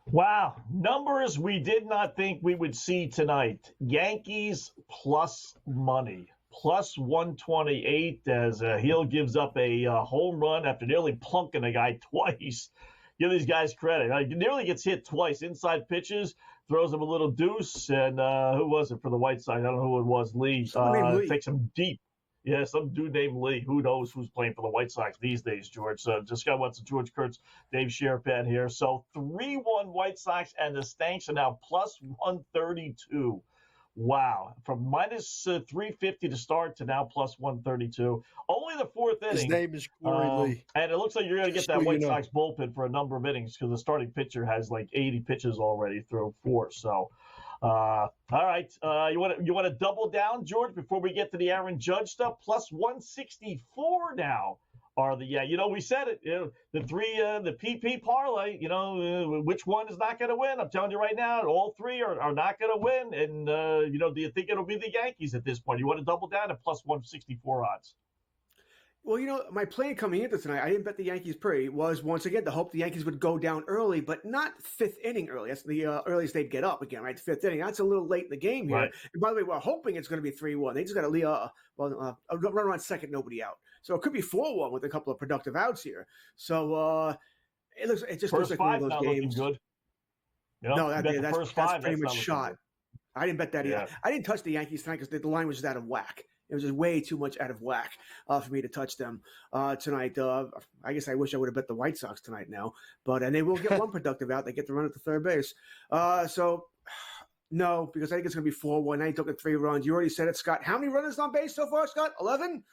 Wow. Numbers we did not think we would see tonight. Yankees plus money. Plus 128 as Hill gives up a home run after nearly plunking a guy twice. Give these guys credit. He nearly gets hit twice. Inside pitches, throws him a little deuce. And who was it for the White Sox? I don't know who it was. Lee. Takes him deep. Yeah, some dude named Lee. Who knows who's playing for the White Sox these days, George? So just got Wetzel, George Kurtz, Dave Sharapan here. So 3-1 White Sox, and the Stanks are now plus 132. Wow. From minus 350 to start to now plus 132. Only the fourth inning. His name is Corey Lee. And it looks like you're going to get that White Sox bullpen for a number of innings because the starting pitcher has like 80 pitches already through 4. So, all right. You want to double down, George, before we get to the Aaron Judge stuff? Plus 164 now are the we said it. The PP parlay. Which one is not going to win? I'm telling you right now, all three are not going to win. And do you think it'll be the Yankees at this point? You want to double down at plus 164 odds? Well, my plan coming into tonight, I didn't bet the Yankees pretty, was once again to hope the Yankees would go down early, but not fifth inning early. That's the earliest they'd get up again, right? Fifth inning. That's a little late in the game here. Right. And by the way, we're hoping it's going to be 3-1. They just got to run around second, nobody out. So it could be 4-1 with a couple of productive outs here. So it just looks like one of those games. Good. No, that's pretty much shot. I didn't bet that either. I didn't touch the Yankees tonight because the line was just out of whack. It was just way too much out of whack for me to touch them tonight. I guess I wish I would have bet the White Sox tonight now. And they will get one productive out. They get to run at the third base. No, because I think it's going to be 4-1. Now you took 3 runs. You already said it, Scott. How many runners on base so far, Scott? 11?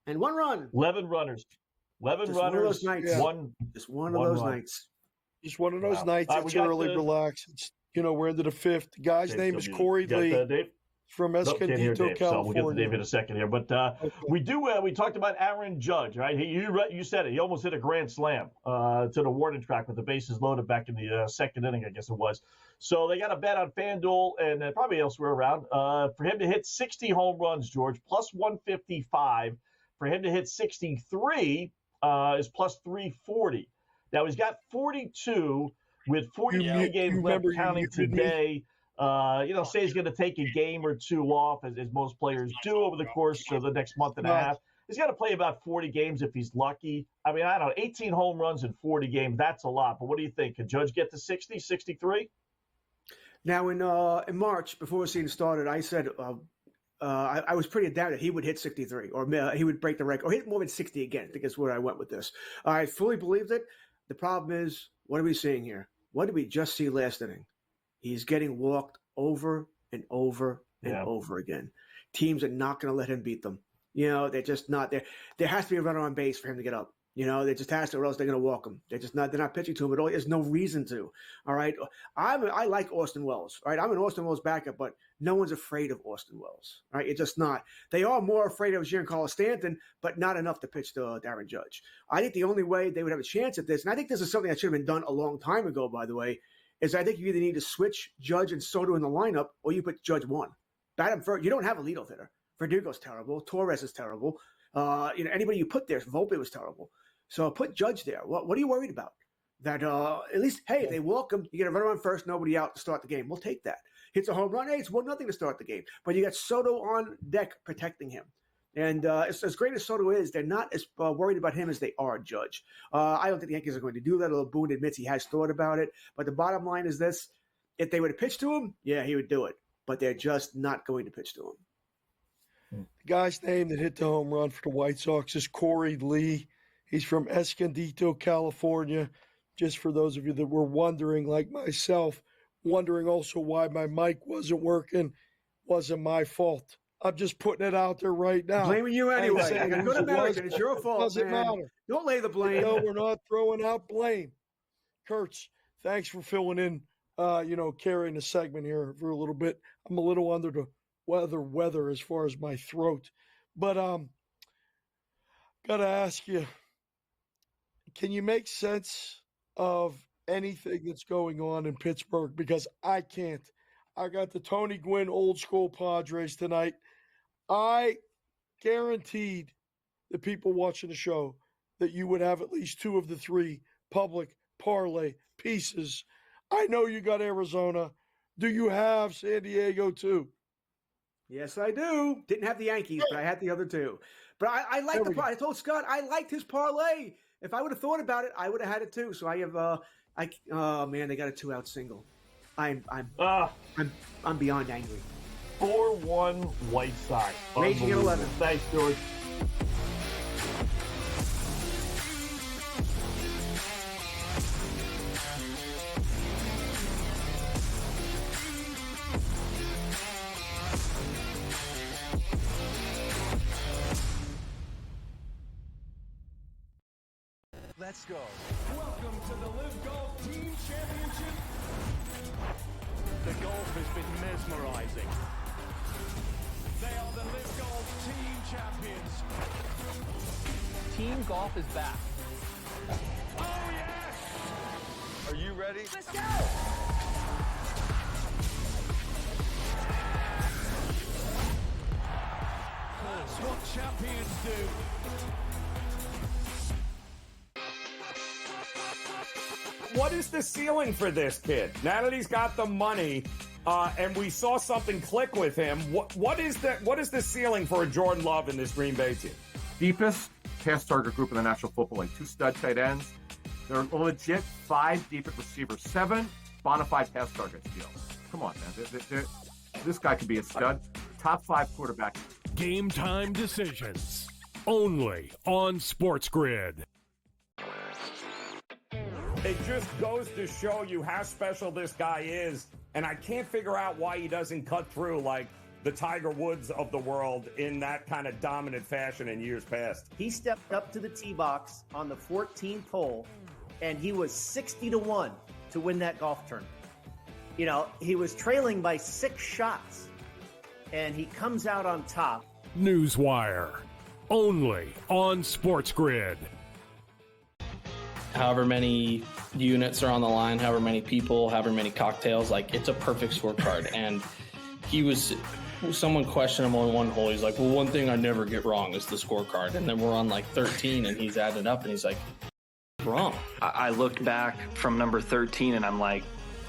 And 1 run. 11 runners. 11 just runners. One of those nights. Yeah. Just one of those nights. Just one of those nights. It's early, relax. It's, we're into the 5th. The guy's name is Corey Lee. From Escondido, California. So we'll get to Dave in a second here. But we talked about Aaron Judge, right? You said it. He almost hit a grand slam to the warning track with the bases loaded back in the second inning, I guess it was. So they got a bet on FanDuel and probably elsewhere around for him to hit 60 home runs, George, plus 155. For him to hit 63 is plus 340. Now he's got 42 with 42 games left counting today. Say he's going to take a game or two off, as most players do over the course of the next month and a half. He's got to play about 40 games if he's lucky. I mean, I don't know, 18 home runs in 40 games, that's a lot. But what do you think? Can Judge get to 60, 63? Now, in March, before the season started, I said I was pretty down that he would hit 63 or he would break the record or hit more than 60 again. I think that's where I went with this. I fully believed it. The problem is, what are we seeing here? What did we just see last inning? He's getting walked over and over and over again. Teams are not going to let him beat them. They're just not there. There has to be a runner on base for him to get up. They just has to, or else they're going to walk him. They're not pitching to him at all. There's no reason to. All right. I like Austin Wells. Right. I'm an Austin Wells backup, but no one's afraid of Austin Wells. Right. It's just not. They are more afraid of Giancarlo Stanton, but not enough to pitch to Aaron Judge. I think the only way they would have a chance at this, and I think this is something that should have been done a long time ago, by the way, is I think you either need to switch Judge and Soto in the lineup or you put Judge 1. Bat him first. You don't have a leadoff hitter. Verdugo's terrible. Torres is terrible. Anybody you put there, Volpe was terrible. So put Judge there. What are you worried about? That at least, hey, they walk him. You get a runner on first, nobody out to start the game. We'll take that. Hits a home run. Hey, it's 1-0 to start the game. But you got Soto on deck protecting him. And as great as Soto is, they're not as worried about him as they are Judge. I don't think the Yankees are going to do that, although Boone admits he has thought about it. But the bottom line is this. If they were to pitch to him, yeah, he would do it. But they're just not going to pitch to him. The guy's name that hit the home run for the White Sox is Corey Lee. He's from Escondido, California. Just for those of you that were wondering, like myself, wondering also why my mic wasn't working, wasn't my fault. I'm just putting it out there right now. Blaming you anyway. You're a good American. It's your fault. Doesn't matter. Don't lay the blame. No, we're not throwing out blame. Kurtz, thanks for filling in, carrying the segment here for a little bit. I'm a little under the weather as far as my throat. But got to ask you, can you make sense of anything that's going on in Pittsburgh? Because I can't. I got the Tony Gwynn old school Padres tonight. I guaranteed the people watching the show that you would have at least 2 of the 3 public parlay pieces. I know you got Arizona. Do you have San Diego too? Yes, I do. Didn't have the Yankees, but I had the other 2. But I like the parlay. I told Scott I liked his parlay. If I would have thought about it, I would have had it too. So I have oh man, they got a 2-out single. I'm beyond angry. 4-1 White Sox. Raging at 11. Thanks, George. Let's go. Welcome to the Live Golf Team Championship. The golf has been mesmerizing. They are the Live Golf Team champions. Team golf is back. Oh, yes! Are you ready? Let's go! That's what champions do. What is the ceiling for this kid? Now that he's got the money, and we saw something click with him, what is the ceiling for a Jordan Love in this Green Bay team? Deepest pass target group in the National Football League. 2 stud tight ends. They're legit 5 deep at receiver, 7 bona fide pass targets. Come on, man. This guy could be a stud. Top 5 quarterback. Game time decisions. Only on SportsGrid. It just goes to show you how special this guy is, and I can't figure out why he doesn't cut through like the Tiger Woods of the world in that kind of dominant fashion in years past. He stepped up to the tee box on the 14th hole, and he was 60-1 to win that golf tournament. You know, he was trailing by 6 shots, and he comes out on top. Newswire. Only on SportsGrid. However many units are on the line, however many people, however many cocktails, like it's a perfect scorecard. And he was, someone questioned him on one hole. He's like, well, one thing I never get wrong is the scorecard. And then we're on like 13 and he's added up and he's like, wrong. I looked back from number 13 and I'm like,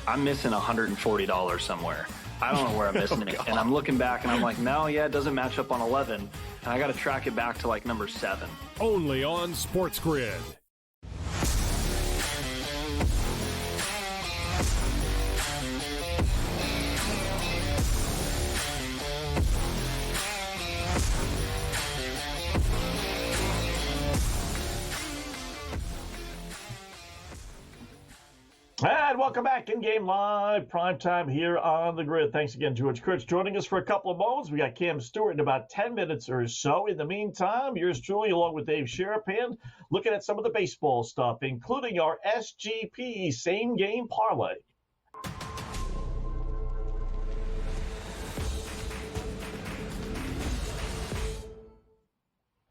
I'm missing $140 somewhere. I don't know where I'm missing it. And I'm looking back and I'm like, no, yeah, it doesn't match up on 11. And I got to track it back to like number 7. Only on SportsGrid. And welcome back. InGame Live, PrimeTime here on the grid. Thanks again, George Kurtz, joining us for a couple of moments. We got Cam Stewart in about 10 minutes or so. In the meantime, yours truly, along with Dave Sharapan, looking at some of the baseball stuff, including our SGP Same Game Parlay.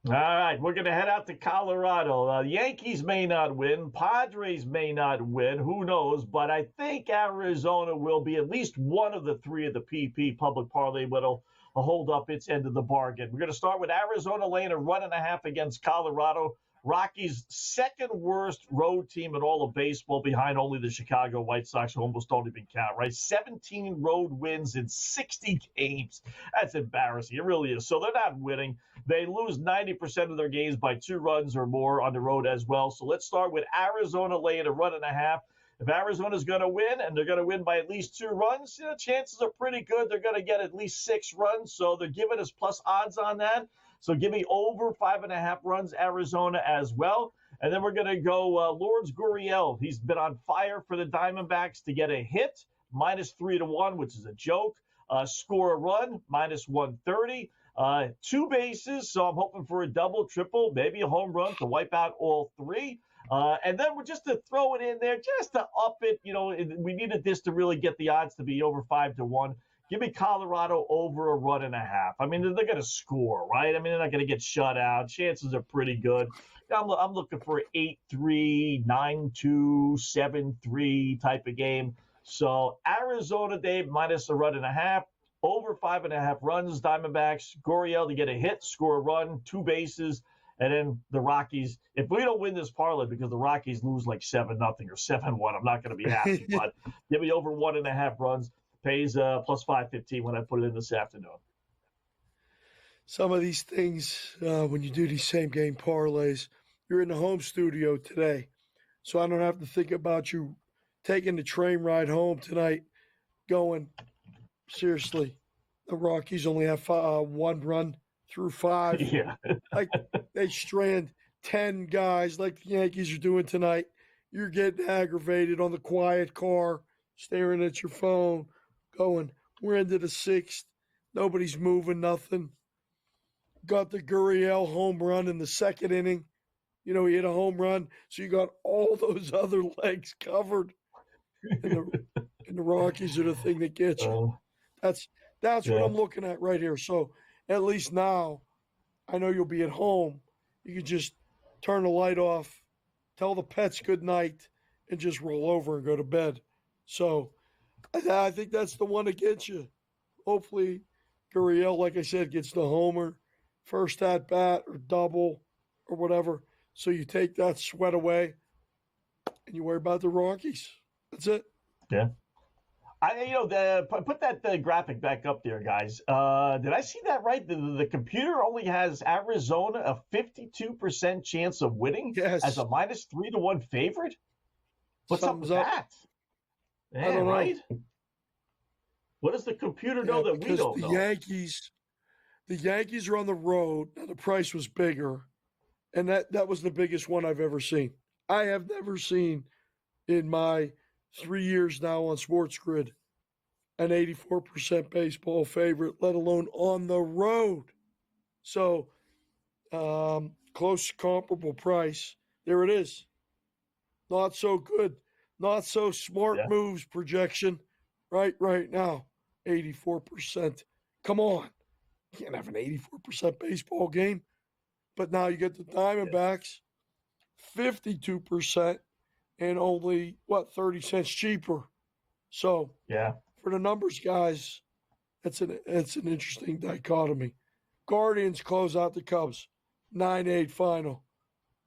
All right, we're going to head out to Colorado. Yankees may not win. Padres may not win. Who knows? But I think Arizona will be at least one of the 3 of the PP public parlay that'll hold up its end of the bargain. We're going to start with Arizona laying a 1.5 against Colorado. Rockies' second worst road team in all of baseball, behind only the Chicago White Sox, who almost don't even count, right? 17 road wins in 60 games. That's embarrassing. It really is. So they're not winning. They lose 90% of their games by 2 runs or more on the road as well. So let's start with Arizona laying a 1.5. If Arizona's going to win, and they're going to win by at least 2 runs, chances are pretty good they're going to get at least 6 runs. So they're giving us plus odds on that. So give me over 5.5 runs, Arizona as well. And then we're going to go Lourdes Gurriel. He's been on fire for the Diamondbacks to get a hit, minus 3-1, which is a joke. Score a run, minus 130. 2 bases, so I'm hoping for a double, triple, maybe a home run to wipe out all 3. And then we're just to throw it in there, just to up it. We needed this to really get the odds to be over 5-1. Give me Colorado over a 1.5. I mean, they're going to score, right? I mean, they're not going to get shut out. Chances are pretty good. I'm looking for 8-3, 9-2, 7-3 type of game. So Arizona, Dave, minus a 1.5. Over 5.5 runs, Diamondbacks. Gurriel to get a hit, score a run, 2 bases. And then the Rockies, if we don't win this parlay because the Rockies lose like 7-0 or 7-1, I'm not going to be happy. But give me over 1.5 runs. Pays plus 515 when I put it in this afternoon. Some of these things, when you do these same game parlays, you're in the home studio today. So I don't have to think about you taking the train ride home tonight going, seriously, the Rockies only have 1 run through 5. Yeah. Like they strand 10 guys like the Yankees are doing tonight. You're getting aggravated on the quiet car, staring at your phone, going, we're into the 6th. Nobody's moving nothing. Got the Gurriel home run in the 2nd inning. He hit a home run, so you got all those other legs covered. And the Rockies are the thing that gets you. That's what I'm looking at right here. So at least now, I know you'll be at home. You can just turn the light off, tell the pets good night, and just roll over and go to bed. So I think that's the one that gets you. Hopefully, Gurriel, like I said, gets the homer, first at bat or double or whatever. So you take that sweat away and you worry about the Rockies. That's it. Yeah. Put that graphic back up there, guys. Did I see that right? The computer only has Arizona a 52% chance of winning as a -3-1 favorite. What's up with that? Man, I don't know. right? What does the computer know that we don't know? The Yankees are on the road. Now the price was bigger, and that was the biggest one I've ever seen. I have never seen in my 3 years now on SportsGrid an 84% baseball favorite, let alone on the road. So close comparable price. There it is. Not so good. Not so smart moves projection right now. 84%. Come on. You can't have an 84% baseball game. But now you get the Diamondbacks, 52% and only, 30 cents cheaper. So for the numbers, guys, it's an interesting dichotomy. Guardians close out the Cubs, 9-8 final.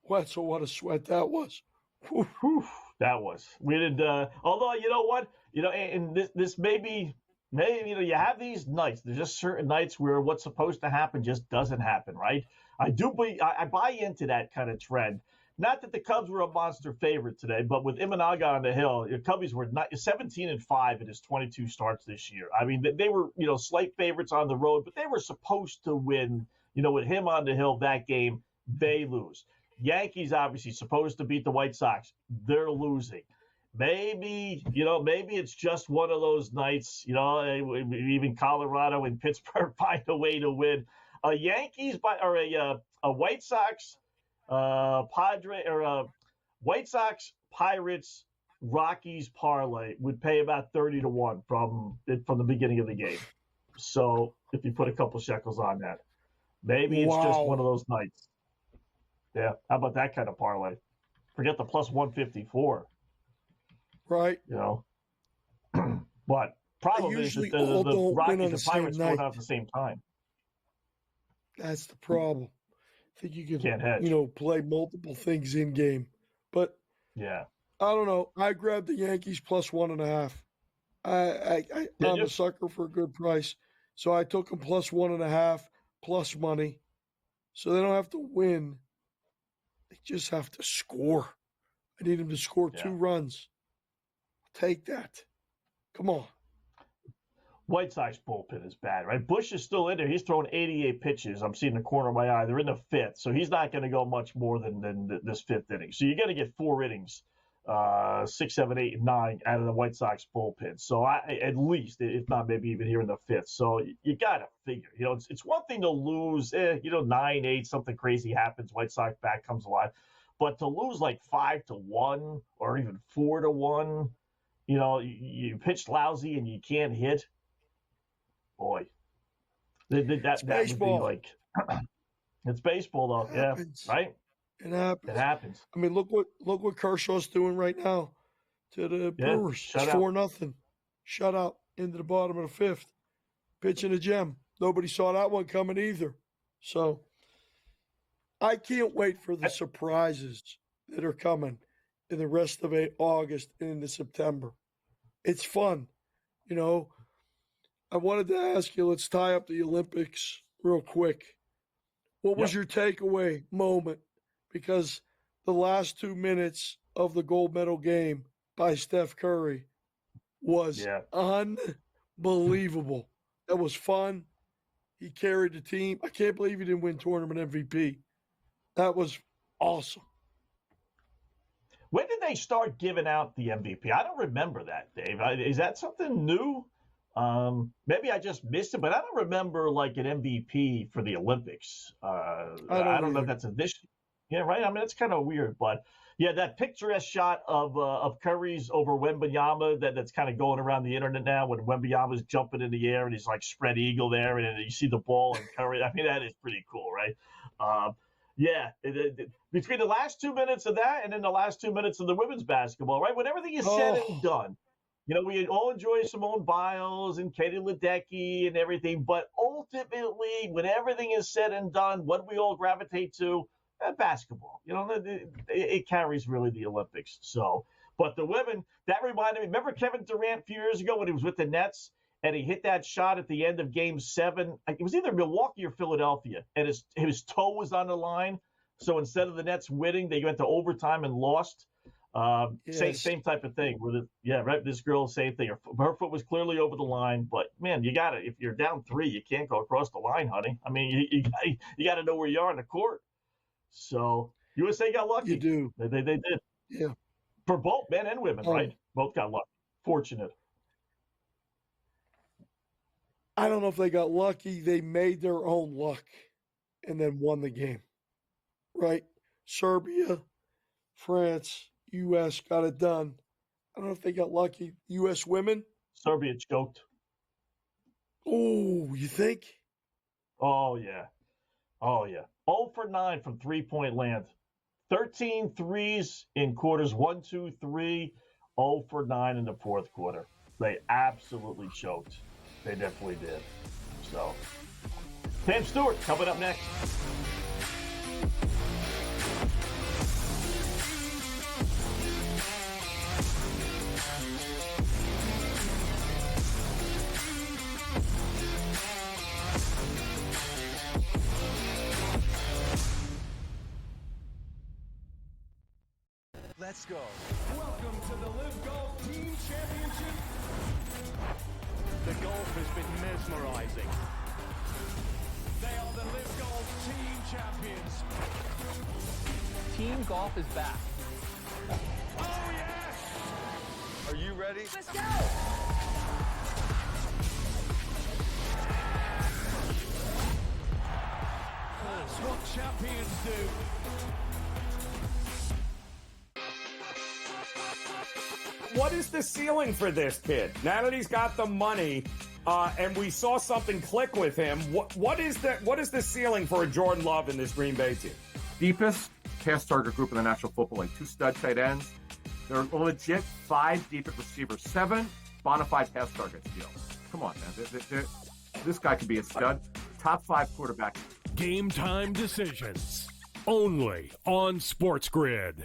Wetzel, what a sweat that was. Whew, that was. We did. Although you know what, and this maybe you have these nights. There's just certain nights where what's supposed to happen just doesn't happen, right? I buy into that kind of trend. Not that the Cubs were a monster favorite today, but with Imanaga on the hill, the Cubbies were 17-5 in his 22 starts this year. I mean, they were slight favorites on the road, but they were supposed to win. With him on the hill that game, they lose. Yankees obviously supposed to beat the White Sox. They're losing. Maybe it's just one of those nights, even Colorado and Pittsburgh find a way to win. A White Sox, White Sox, Pirates, Rockies parlay would pay about 30-1 from the beginning of the game. So if you put a couple shekels on that, maybe it's just one of those nights. Yeah, how about that kind of parlay? Forget the plus 154. Right. But problem is that the Rockies and Pirates don't have the same time. That's the problem. I think you could, can't hedge. Play multiple things in game. But yeah, I don't know. I grabbed the Yankees plus 1.5. I'm a sucker for a good price. So I took them plus 1.5 plus money. So they don't have to win. They just have to score. I need them to score 2 runs. Take that. Come on. White Sox bullpen is bad, right? Bush is still in there. He's thrown 88 pitches. I'm seeing the corner of my eye. They're in the 5th, so he's not going to go much more than this 5th inning. So you're going to get 4 innings, 6, 7, 8, and 9 out of the White Sox bullpen. So at least, if not maybe even here in the 5th. So you got to figure. It's one thing to lose, 9-8, something crazy happens. White Sox back comes alive. But to lose like 5-1 or even 4-1, you pitched lousy and you can't hit. Boy, that would be like it's baseball, though. Yeah, right. It happens. It happens. I mean, look what Kershaw's doing right now to the Brewers. It's 4-0. Shutout into the bottom of the 5th. Pitching a gem. Nobody saw that one coming either. So I can't wait for the surprises that are coming in the rest of August and into September. It's fun, I wanted to ask you, let's tie up the Olympics real quick. What was your takeaway moment? Because the last 2 minutes of the gold medal game by Steph Curry was unbelievable. That was fun. He carried the team. I can't believe he didn't win tournament MVP. That was awesome. When did they start giving out the MVP? I don't remember that, Dave. Is that something new? Maybe I just missed it, but I don't remember like an MVP for the Olympics. I don't know if that's a this. Yeah, right. I mean, it's kind of weird, but yeah, that picturesque shot of Curry's over Wembanyama that's kind of going around the internet now when Wembanyama's jumping in the air and he's like spread eagle there, and you see the ball and Curry. I mean, that is pretty cool, right? Between the last 2 minutes of that and then the last 2 minutes of the women's basketball, right? When everything is said and done, you know, we all enjoy Simone Biles and Katie Ledecky and everything, but ultimately, when everything is said and done, what do we all gravitate to? Basketball. You know, it carries really the Olympics. So, but the women, that reminded me, remember Kevin Durant a few years ago when he was with the Nets and he hit that shot at the end of Game 7? It was either Milwaukee or Philadelphia, and his toe was on the line. So instead of the Nets winning, they went to overtime and lost. Same type of thing. Right. This girl, same thing. Her foot was clearly over the line, but man, you got to, if you're down 3, you can't go across the line, honey. I mean, you got to know where you are in the court. So USA got lucky. You do. They did. Yeah. For both men and women, right? Both got lucky. Fortunate. I don't know if they got lucky. They made their own luck and then won the game. Right? Serbia, France, U.S. got it done. I don't know if they got lucky. U.S. women? Serbia choked. Oh, you think? Oh, yeah. 0 for 9 from three-point land. 13 threes in quarters 1, 2, 3. 0 for 9 in the fourth quarter. They absolutely choked. They definitely did. So, Pam Stewart coming up next. Let's go. Welcome to the Live Golf Team Championship. The golf has been mesmerizing. They are the Live Golf Team Champions. Team golf is back. Oh, yes! Are you ready? Let's go! That's what champions do. What is the ceiling for this kid? Now that he's got the money, and we saw something click with him, what is the ceiling for a Jordan Love in this Green Bay team? Deepest pass target group in the National Football League. 2 stud tight ends. They're legit 5 deep at receivers. 7 bona fide pass targets. Come on, man. This guy could be a stud. Top 5 quarterback. Game time decisions. Only on SportsGrid.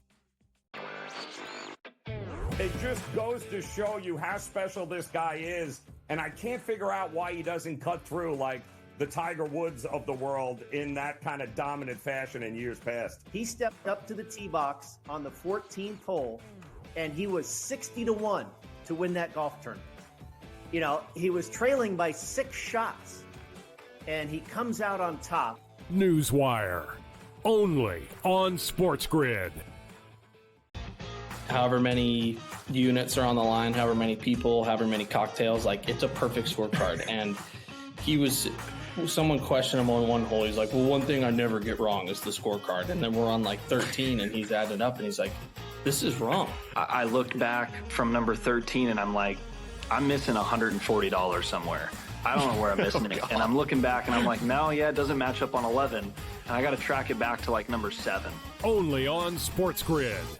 It just goes to show you how special this guy is, and I can't figure out why he doesn't cut through like the Tiger Woods of the world in that kind of dominant fashion in years past. He stepped up to the tee box on the 14th hole, and he was 60-1 to win that golf tournament. You know, he was trailing by 6 shots, and he comes out on top. Newswire. Only on SportsGrid. However many units are on the line, however many people, however many cocktails, like it's a perfect scorecard. And someone questioned him on one hole. He's like, well, one thing I never get wrong is the scorecard. And then we're on like 13 and he's added up and he's like, this is wrong. I looked back from number 13 and I'm like, I'm missing $140 somewhere. I don't know where I'm missing it. And I'm looking back and I'm like, no, yeah, it doesn't match up on 11. And I got to track it back to like number 7. Only on SportsGrid.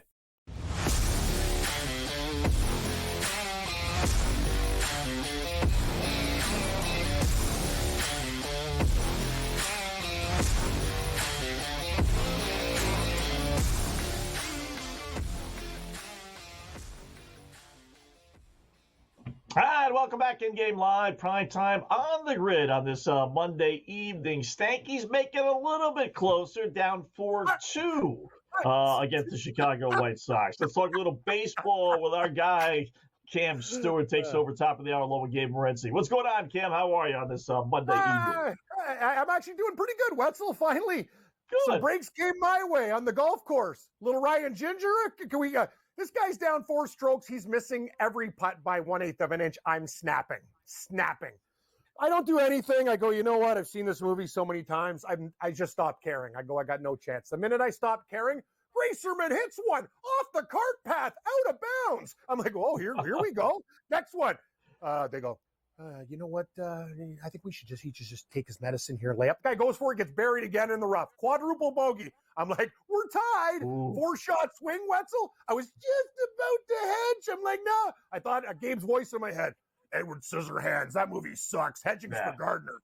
All right, welcome back InGame Live, PrimeTime on the grid on this Monday evening. Stanky's making a little bit closer, down 4-2 against the Chicago White Sox. Let's talk a little baseball with our guy, Cam Stewart, takes over top of the hour along with Gabe Morency. What's going on, Cam? How are you on this Monday evening? I'm actually doing pretty good, Wetzel. Finally, some breaks came my way on the golf course. Little Ryan Ginger, can we? This guy's down 4 strokes. He's missing every putt by 1/8 of an inch. I'm snapping. I don't do anything. I go, you know what? I've seen this movie so many times. I just stopped caring. I go, I got no chance. The minute I stopped caring, Racerman hits one off the cart path, out of bounds. I'm like, oh, here we go. Next one. They go, you know what? I think he should just take his medicine here. Layup. Guy goes for it, gets buried again in the rough. Quadruple bogey. I'm like, we're tied. Ooh. 4-shot swing, Wetzel. I was just about to hedge. I'm like, no. I thought Gabe's voice in my head. Edward Scissorhands. That movie sucks. Hedging's for Gardner.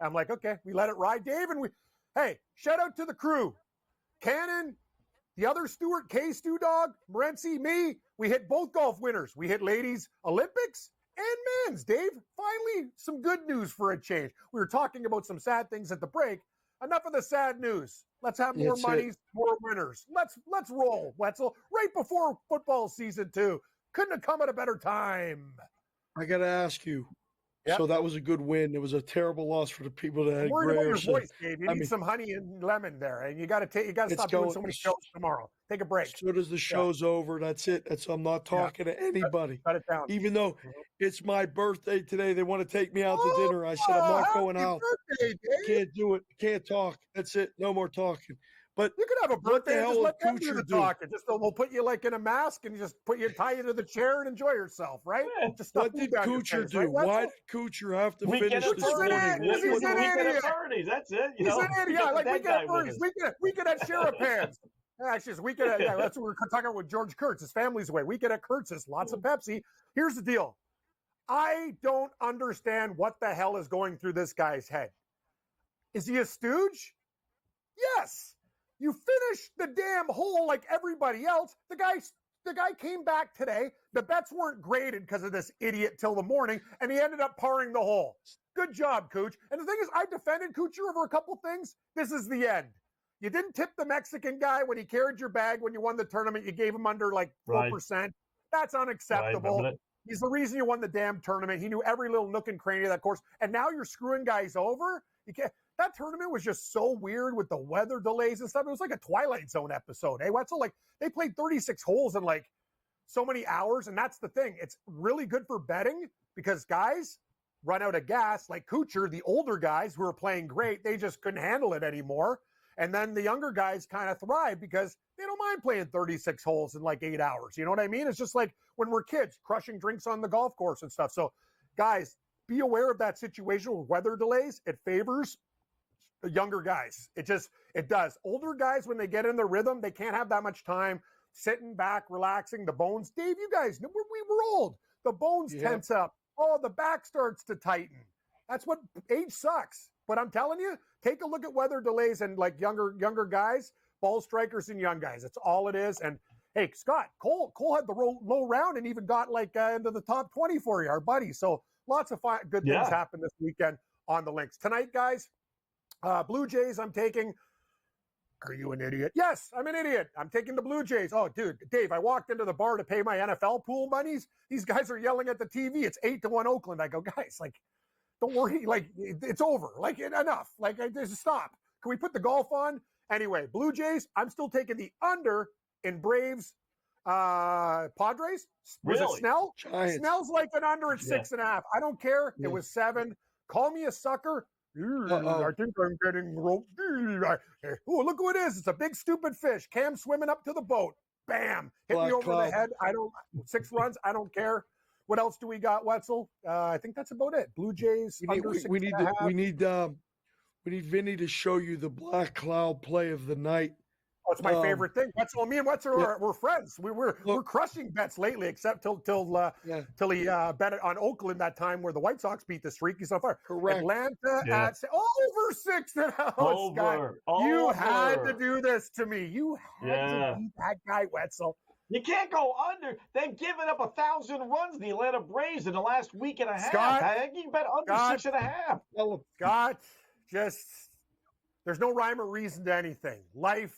I'm like, okay, we let it ride, Dave. And hey, shout out to the crew. Cannon, the other Stewart, K. Stew Dog, Morency, me. We hit both golf winners. We hit ladies Olympics and men's. Dave, finally some good news for a change. We were talking about some sad things at the break. Enough of the sad news. Let's have more monies, more winners. Let's roll, Wetzel. Right before football season 2. Couldn't have come at a better time. I got to ask you. Yep. So that was a good win. It was a terrible loss for the people that had worried about your Grayson. voice, Gabe. You need some honey and lemon there, and you got to stop doing so many shows tomorrow. Take a break. As soon as the show's over, that's it. I'm not talking to anybody. Cut it down. Even though it's my birthday today, they want to take me out to dinner. I said I'm not going out. Birthday, Can't do it. Can't talk. That's it. No more talking. But you could have a birthday and just let them do the do? talking. Just we'll put you like in a mask and just tie you to the chair and enjoy yourself, right? Just what did Kuchar do? Right? Why did Kuchar have to finish this morning? He's an idiot. That's it. He's an idiot. Yeah, like we get birdies. We get at Sharapan's. Actually, we get at, that's what we're talking about with George Kurtz. His family's away. We get at Kurtz's. Lots of Pepsi. Here's the deal. I don't understand what the hell is going through this guy's head. Is he a stooge? Yes. You finished the damn hole like everybody else. The guy came back today. The bets weren't graded because of this idiot till the morning, and he ended up parring the hole. Good job, Cooch. And the thing is, I defended Kuchar over a couple things. This is the end. You didn't tip the Mexican guy when he carried your bag when you won the tournament. You gave him under like 4%. Right. That's unacceptable. Right, he's the reason you won the damn tournament. He knew every little nook and cranny of that course. And now you're screwing guys over. You can't. That tournament was just so weird with the weather delays and stuff. It was like a Twilight Zone episode. Hey, Wetzel, like they played 36 holes in like so many hours. And that's the thing. It's really good for betting because guys run out of gas like Kuchar, the older guys who are playing great, they just couldn't handle it anymore. And then the younger guys kind of thrive because they don't mind playing 36 holes in like 8 hours. You know what I mean? It's just like when we're kids crushing drinks on the golf course and stuff. So guys, be aware of that situation with weather delays. It favors the younger guys. It does. Older guys, when they get in the rhythm, they can't have that much time sitting back, relaxing. The bones, Dave, you guys, we were old. The bones tense up. Oh, the back starts to tighten. That's what age sucks. But I'm telling you, take a look at weather delays and like younger guys, ball strikers and young guys. That's all it is. And hey, Scott, Cole had the low round and even got like into the top 20 for you, our buddy. So lots of good things happen this weekend on the links. Tonight, guys, Blue Jays, I'm taking. Are you an idiot? Yes, I'm an idiot. I'm taking the Blue Jays. Oh, dude, Dave, I walked into the bar to pay my NFL pool monies. These guys are yelling at the TV. It's 8-1 Oakland. I go, guys, like, don't worry. Like, it's over. Like, enough. Like, just stop. Can we put the golf on? Anyway, Blue Jays, I'm still taking the under in Braves Padres. Was it Snell? Giants. Snell's like an under at 6.5. I don't care. It was 7. Call me a sucker. I think I'm getting roped. Oh, look who it is. It's a big, stupid fish. Cam swimming up to the boat. Bam. Hit me over the head. 6 runs. I don't care. What else do we got, Wetzel? I think that's about it. Blue Jays. We need Vinny to show you the black cloud play of the night. Oh, it's my favorite thing. Wetzel, me and Wetzel we're friends. We're crushing bets lately, except till he bet it on Oakland that time where the White Sox beat the streak. He's on fire. Correct. Atlanta at over 6.5. Scott, you had to do this to me. You had to beat that guy, Wetzel. You can't go under. They've given up 1,000 runs, the Atlanta Braves, in the last week and a half. Scott, I think you bet under 6.5. Scott, there's no rhyme or reason to anything. Life.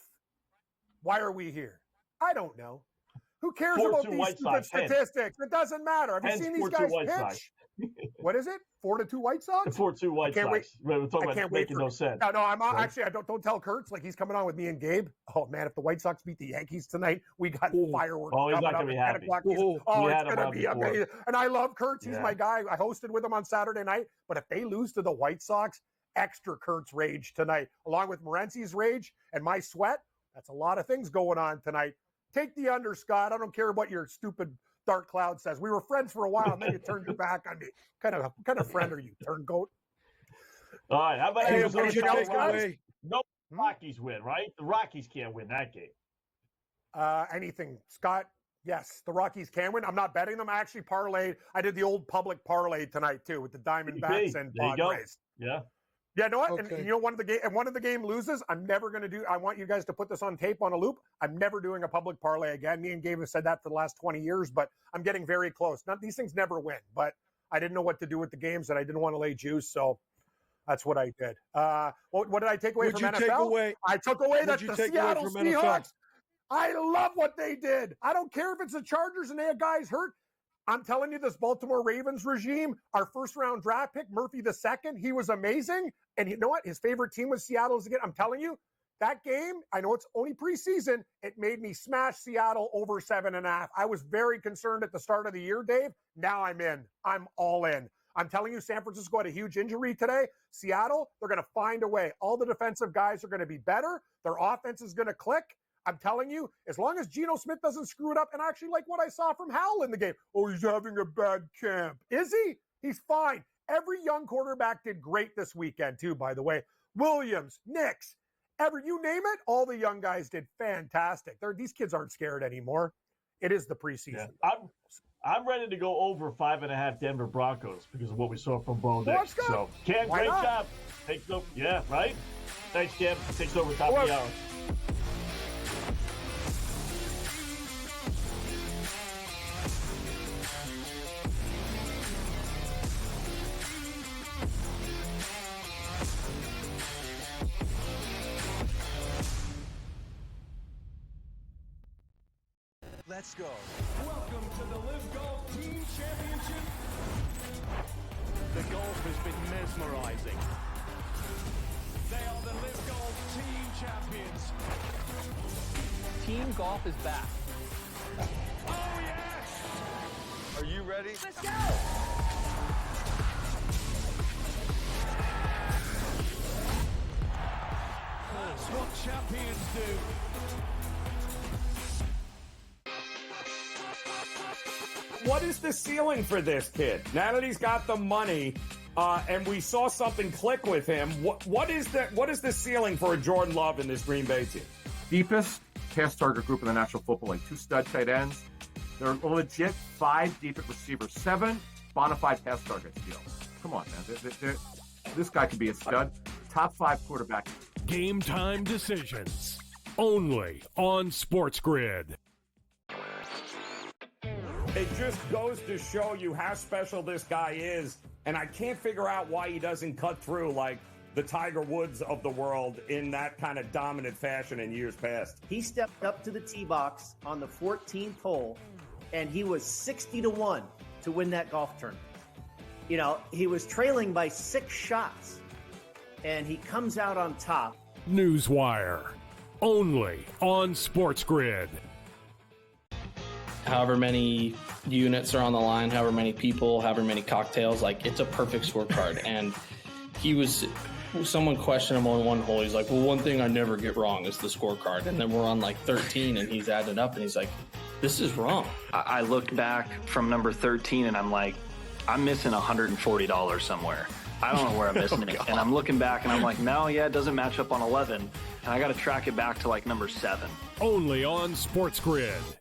Why are we here? I don't know. Who cares about these stupid statistics? It doesn't matter. Have you seen these guys pitch? What is it? 4-2 White Sox? 4-2 White Sox. Wait. We're talking I about can't wait making for no sense. No, I'm right? actually. I don't tell Kurtz like he's coming on with me and Gabe. Oh man, if the White Sox beat the Yankees tonight, we got fireworks. Oh, he's coming not up gonna be at 10 happy. o'clock. We It's had him gonna on be before. amazing. And I love Kurtz. He's Yeah. my guy. I hosted with him on Saturday night. But if they lose to the White Sox, extra Kurtz rage tonight, along with Morency's rage and my sweat. That's a lot of things going on tonight. Take the under, Scott. I don't care what your stupid dark cloud says. We were friends for a while, and then you turned your back on me. What kind of friend are you, turncoat? All right. How about Hey, Arizona would you take Cardinals? away? No Rockies win, right? The Rockies can't win that game. Anything, Scott? Yes, the Rockies can win. I'm not betting them. I actually parlayed. I did the old public parlay tonight too with the Diamondbacks and There you go. Padres. Yeah. Yeah, know what? Okay. And you know, one of the game loses. I'm never going to do. I want you guys to put this on tape on a loop. I'm never doing a public parlay again. Me and Gabe have said that for the last 20 years, but I'm getting very close. These things never win, but I didn't know what to do with the games, and I didn't want to lay juice, so that's what I did. What did I take away from NFL? I took away that the Seattle Seahawks. I love what they did. I don't care if it's the Chargers and they have guys hurt. I'm telling you, this Baltimore Ravens regime, our first-round draft pick, Murphy II, he was amazing. And you know what? His favorite team was Seattle's again. I'm telling you, that game, I know it's only preseason, it made me smash Seattle over 7.5. I was very concerned at the start of the year, Dave. Now I'm in. I'm all in. I'm telling you, San Francisco had a huge injury today. Seattle, they're going to find a way. All the defensive guys are going to be better. Their offense is going to click. I'm telling you, as long as Geno Smith doesn't screw it up, and I actually like what I saw from Howell in the game. Oh, he's having a bad camp. Is he? He's fine. Every young quarterback did great this weekend, too, by the way. Williams, Nix, you name it, all the young guys did fantastic. These kids aren't scared anymore. It is the preseason. Yeah. I'm ready to go over 5.5 Denver Broncos because of what we saw from Bo Nix. So, Cam, great job. Takes over. Yeah, right? Thanks, Cam. Takes over top of the hour. Let's go. Welcome to the Live Golf Team Championship. The golf has been mesmerizing. They are the Live Golf Team Champions. Team golf is back. Oh, yes! Are you ready? Let's go! That's what champions do. What is the ceiling for this kid? Now that he's got the money, and we saw something click with him, what is the ceiling for a Jordan Love in this Green Bay team? Deepest pass target group in the National Football League. 2 stud tight ends. They're legit 5 deep at receiver. 7 bona fide pass targets. Come on, man. This guy could be a stud. Top 5 quarterback. Game time decisions. Only on SportsGrid. It just goes to show you how special this guy is, and I can't figure out why he doesn't cut through like the Tiger Woods of the world in that kind of dominant fashion in years past. He stepped up to the tee box on the 14th hole, and he was 60-1 to win that golf tournament. You know, he was trailing by 6 shots, and he comes out on top. Newswire. Only on SportsGrid. However many units are on the line, however many people, however many cocktails, like it's a perfect scorecard. And someone questioned him on one hole. He's like, well, one thing I never get wrong is the scorecard. And then we're on like 13 and he's added up and he's like, this is wrong. I looked back from number 13 and I'm like, I'm missing $140 somewhere. I don't know where I'm missing it. And I'm looking back and I'm like, no, yeah, it doesn't match up on 11. And I got to track it back to like number 7. Only on SportsGrid.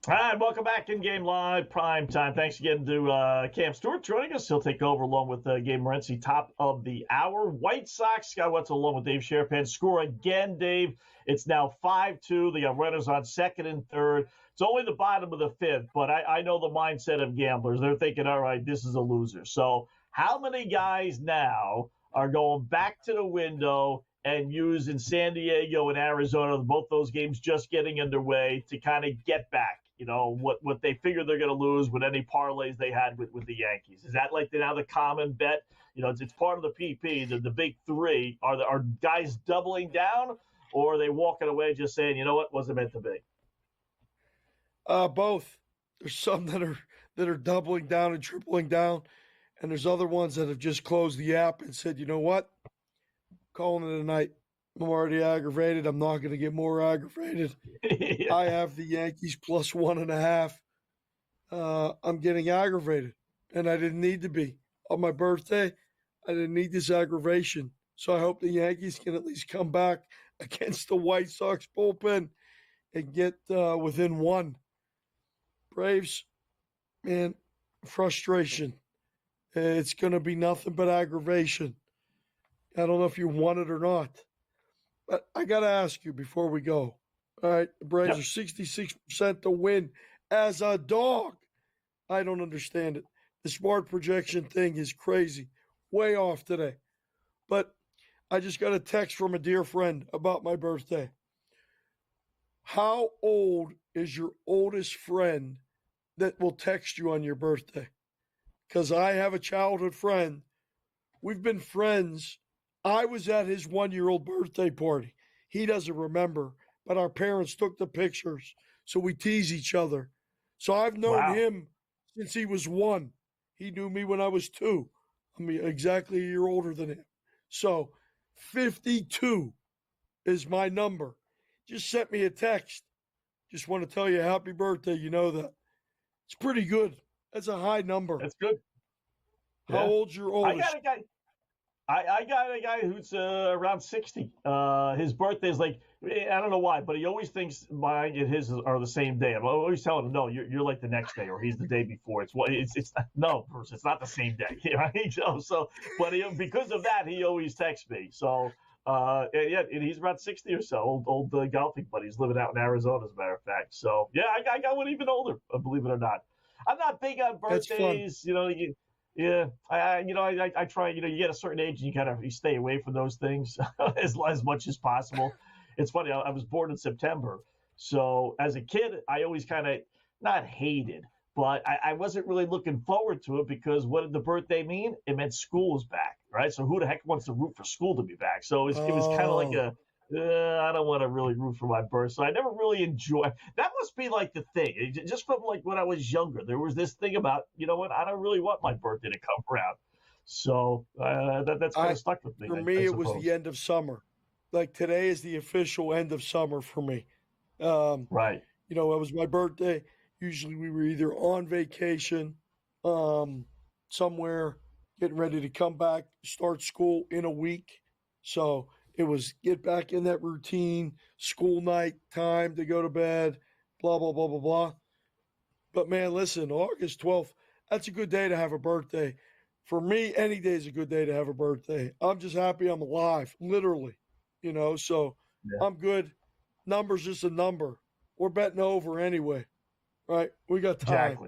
All And welcome back in-game live, prime time. Thanks again to Cam Stewart joining us. He'll take over along with Gabe Morency, top of the hour. White Sox, Scott Wetzel along with Dave Sharapan. Score again, Dave. It's now 5-2. They got runners on second and third. It's only the bottom of the fifth, but I know the mindset of gamblers. They're thinking, all right, this is a loser. So how many guys now are going back to the window and using San Diego and Arizona, both those games just getting underway, to kind of get back, what they figure they're going to lose with any parlays they had with the Yankees? Is that like now the common bet? It's part of the PP, the big three. Are guys doubling down, or are they walking away just saying, you know what, wasn't meant to be? Both. There's some that are doubling down and tripling down, and there's other ones that have just closed the app and said, you know what, calling it a night. I'm already aggravated. I'm not going to get more aggravated. I have the Yankees plus 1.5. I'm getting aggravated, and I didn't need to be. On my birthday, I didn't need this aggravation. So I hope the Yankees can at least come back against the White Sox bullpen and get within one. Braves, man, frustration. It's going to be nothing but aggravation. I don't know if you want it or not. But I got to ask you before we go. All right, the Braves are 66% to win as a dog. I don't understand it. The smart projection thing is crazy. Way off today. But I just got a text from a dear friend about my birthday. How old is your oldest friend that will text you on your birthday? Because I have a childhood friend. We've been friends. I was at his 1-year-old birthday party. He doesn't remember, but our parents took the pictures, so we tease each other. So I've known him since he was 1. He knew me when I was 2. I'm exactly a year older than him. So 52 is my number. Just sent me a text. Just want to tell you happy birthday. You know that. It's pretty good. That's a high number. That's good. How old's your oldest? I got a guy who's around 60. His birthday is like, I don't know why, but he always thinks mine and his are the same day. I'm always telling him, no, you're like the next day, or he's the day before. It's no, Bruce, it's not the same day, right? So, but because of that, he always texts me. So, and he's about 60 or so, old golfing buddy. He's living out in Arizona, as a matter of fact. So, yeah, I got one even older, believe it or not. I'm not big on birthdays, Yeah, I try. You get a certain age and you stay away from those things as much as possible. It's funny. I was born in September, so as a kid, I always kind of not hated, but I wasn't really looking forward to it because what did the birthday mean? It meant school was back, right? So who the heck wants to root for school to be back? So it was kind of like I don't want to really root for my birth. So I never really enjoyed. That must be like the thing. Just from like when I was younger, there was this thing about, you know what, I don't really want my birthday to come around. So that's kind of stuck with me. For me, it was the end of summer. Like today is the official end of summer for me. Right. It was my birthday. Usually we were either on vacation somewhere, getting ready to come back, start school in a week. So it was get back in that routine, school night, time to go to bed, blah, blah, blah, blah, blah. But, man, listen, August 12th, that's a good day to have a birthday. For me, any day is a good day to have a birthday. I'm just happy I'm alive, literally, so I'm good. Number's just a number. We're betting over anyway, right? We got time.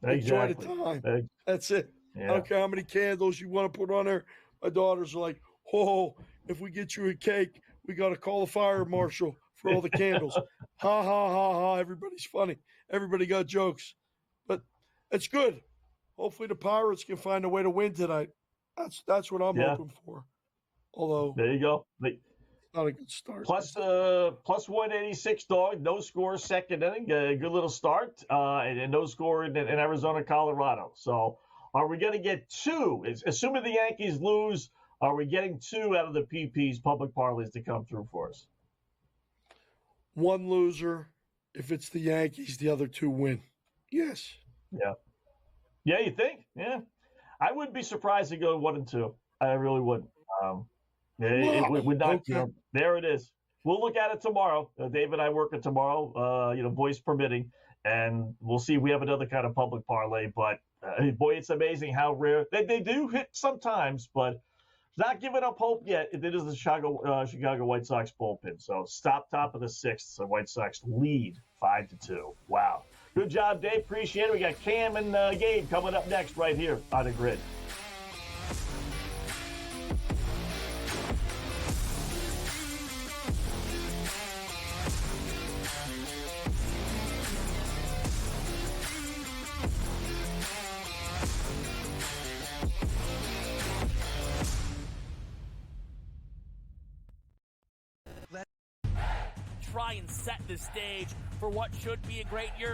Enjoy the time. That's it. Yeah. I don't care how many candles you want to put on there. My daughters are like, oh, if we get you a cake, we got to call the fire marshal for all the candles. Ha, ha, ha, ha. Everybody's funny. Everybody got jokes. But it's good. Hopefully the Pirates can find a way to win tonight. That's what I'm hoping for. Although there you go. Not a good start. Plus 186 dog, no score second inning. Good little start. And no score in Arizona, Colorado. So are we going to get 2? Assuming the Yankees lose, are we getting 2 out of the PP's public parlays to come through for us? 1 loser. If it's the Yankees, the other 2 win. Yes. Yeah. Yeah, you think? Yeah. I wouldn't be surprised to go 1 and 2. I really wouldn't. It would not. Okay. There it is. We'll look at it tomorrow. Dave and I work it tomorrow. Voice permitting, And we'll see if we have another kind of public parlay. But, boy, it's amazing how rare. They do hit sometimes, but not giving up hope yet. It is the Chicago White Sox bullpen. So stop top of the sixth. The White Sox lead 5-2. Wow. Good job, Dave. Appreciate it. We got Cam and Gabe coming up next right here on the grid. Try and set the stage for what should be a great year